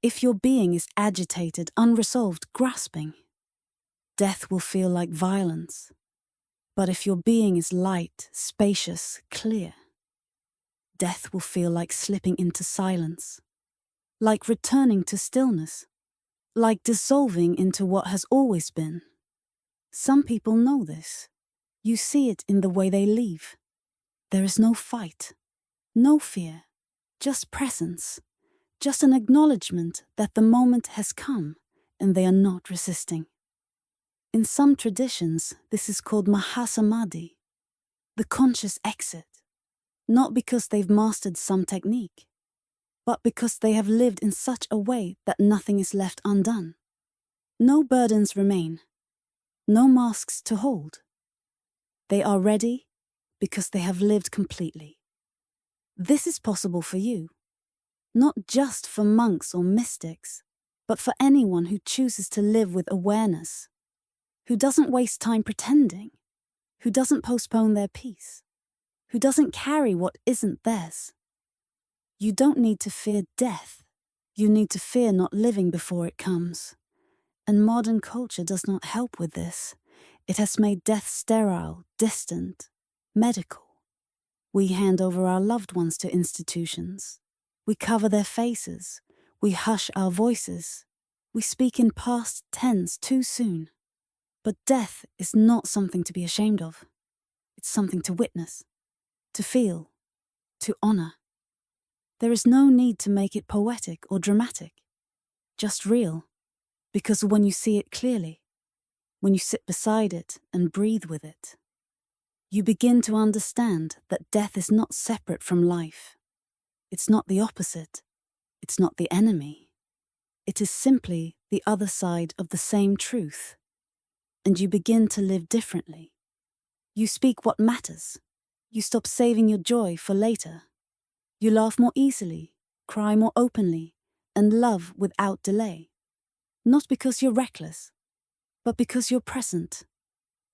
If your being is agitated, unresolved, grasping, death will feel like violence. But if your being is light, spacious, clear, death will feel like slipping into silence, like returning to stillness, like dissolving into what has always been. Some people know this. You see it in the way they leave. There is no fight, no fear, just presence, just an acknowledgement that the moment has come and they are not resisting. In some traditions, this is called mahasamadhi, the conscious exit, not because they've mastered some technique, but because they have lived in such a way that nothing is left undone. No burdens remain, no masks to hold. They are ready because they have lived completely. This is possible for you, not just for monks or mystics, but for anyone who chooses to live with awareness, who doesn't waste time pretending, who doesn't postpone their peace, who doesn't carry what isn't theirs. You don't need to fear death. You need to fear not living before it comes. And modern culture does not help with this. It has made death sterile, distant, medical. We hand over our loved ones to institutions. We cover their faces. We hush our voices. We speak in past tense too soon. But death is not something to be ashamed of. It's something to witness, to feel, to honor. There is no need to make it poetic or dramatic, just real, because when you see it clearly, when you sit beside it and breathe with it, you begin to understand that death is not separate from life. It's not the opposite. It's not the enemy. It is simply the other side of the same truth. And you begin to live differently. You speak what matters. You stop saving your joy for later. You laugh more easily, cry more openly, and love without delay. Not because you're reckless, but because you're present.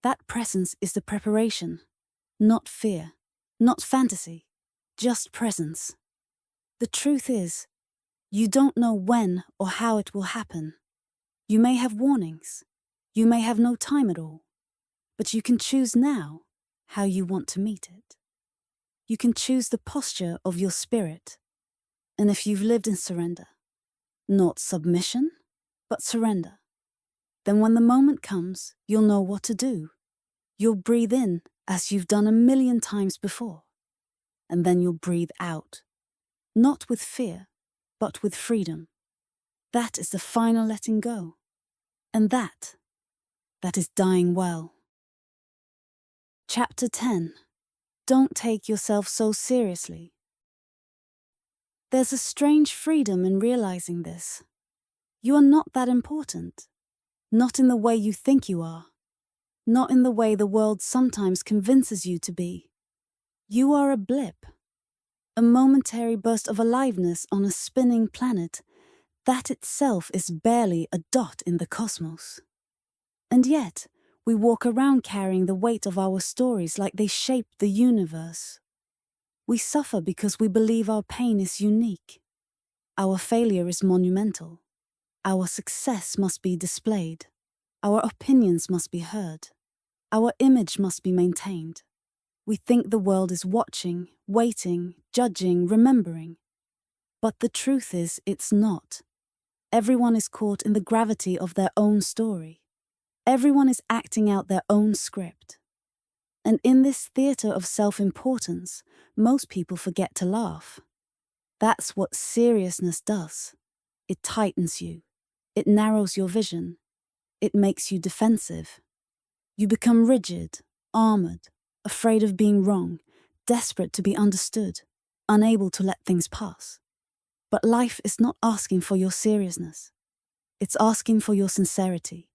That presence is the preparation, not fear, not fantasy, just presence. The truth is, you don't know when or how it will happen. You may have warnings. You may have no time at all. But you can choose now how you want to meet it. You can choose the posture of your spirit. And if you've lived in surrender, not submission, but surrender, then when the moment comes, you'll know what to do. You'll breathe in as you've done 1,000,000 times before. And then you'll breathe out, not with fear, but with freedom. That is the final letting go. And that is dying well. Chapter 10. Don't take yourself so seriously. There's a strange freedom in realizing this. You are not that important. Not in the way you think you are. Not in the way the world sometimes convinces you to be. You are a blip. A momentary burst of aliveness on a spinning planet that itself is barely a dot in the cosmos. And yet, we walk around carrying the weight of our stories like they shape the universe. We suffer because we believe our pain is unique. Our failure is monumental. Our success must be displayed. Our opinions must be heard. Our image must be maintained. We think the world is watching, waiting, judging, remembering. But the truth is, it's not. Everyone is caught in the gravity of their own story. Everyone is acting out their own script. And in this theatre of self-importance, most people forget to laugh. That's what seriousness does. It tightens you. It narrows your vision. It makes you defensive. You become rigid, armored, afraid of being wrong, desperate to be understood, unable to let things pass. But life is not asking for your seriousness. It's asking for your sincerity.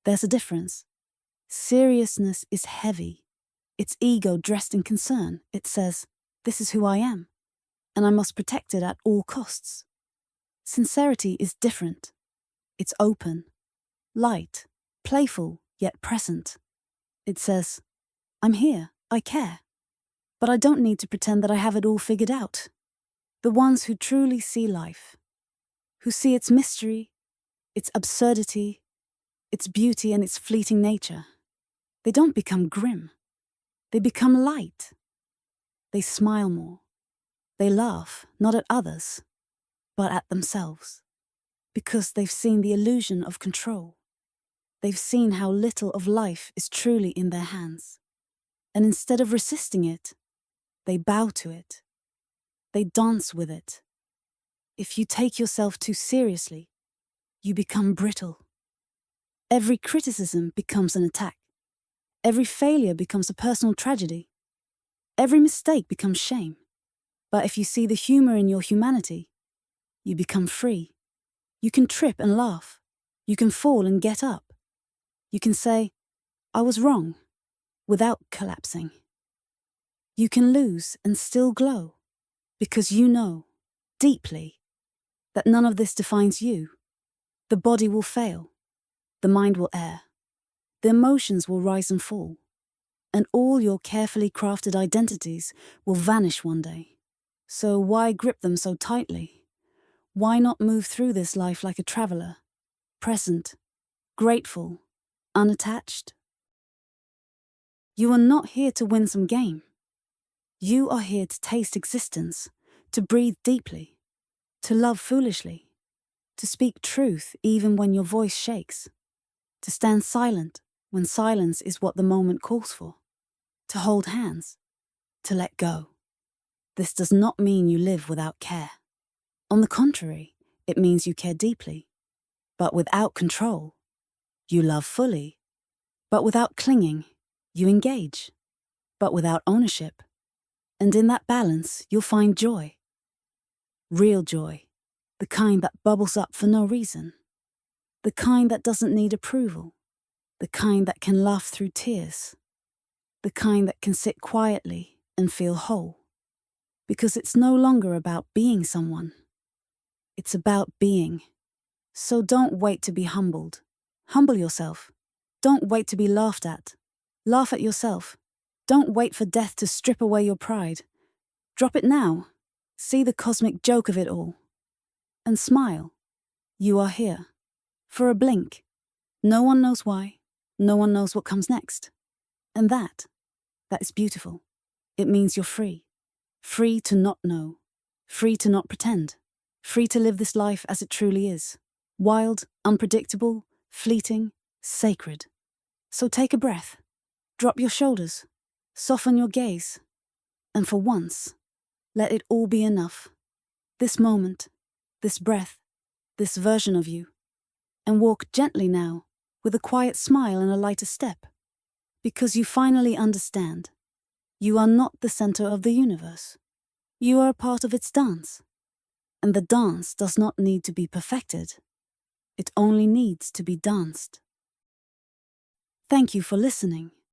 There's a difference. Seriousness is heavy. It's ego dressed in concern. It says, this is who I am, and I must protect it at all costs. Sincerity is different. It's open, light, playful, yet present. It says, I'm here, I care, but I don't need to pretend that I have it all figured out. The ones who truly see life, who see its mystery, its absurdity, its beauty and its fleeting nature, they don't become grim. They become light. They smile more. They laugh, not at others, but at themselves, because they've seen the illusion of control. They've seen how little of life is truly in their hands. And instead of resisting it, they bow to it. They dance with it. If you take yourself too seriously, you become brittle. Every criticism becomes an attack. Every failure becomes a personal tragedy. Every mistake becomes shame. But if you see the humor in your humanity, you become free. You can trip and laugh. You can fall and get up. You can say, I was wrong, without collapsing. You can lose and still glow, because you know, deeply, that none of this defines you. The body will fail. The mind will err. The emotions will rise and fall. And all your carefully crafted identities will vanish one day. So why grip them so tightly? Why not move through this life like a traveler, present, grateful, unattached? You are not here to win some game. You are here to taste existence, to breathe deeply, to love foolishly, to speak truth even when your voice shakes, to stand silent when silence is what the moment calls for, to hold hands, to let go. This does not mean you live without care. On the contrary, it means you care deeply, but without control. You love fully, but without clinging. You engage, but without ownership. And in that balance, you'll find joy. Real joy. The kind that bubbles up for no reason. The kind that doesn't need approval. The kind that can laugh through tears. The kind that can sit quietly and feel whole. Because it's no longer about being someone. It's about being. So don't wait to be humbled. Humble yourself. Don't wait to be laughed at. Laugh at yourself. Don't wait for death to strip away your pride. Drop it now. See the cosmic joke of it all. And smile. You are here. For a blink. No one knows why. No one knows what comes next. And that is beautiful. It means you're free. Free to not know. Free to not pretend. Free to live this life as it truly is. Wild, unpredictable, fleeting, sacred. So take a breath. Drop your shoulders. Soften your gaze. And for once, let it all be enough. This moment, this breath, this version of you. And walk gently now, with a quiet smile and a lighter step. Because you finally understand. You are not the center of the universe. You are a part of its dance. And the dance does not need to be perfected. It only needs to be danced. Thank you for listening.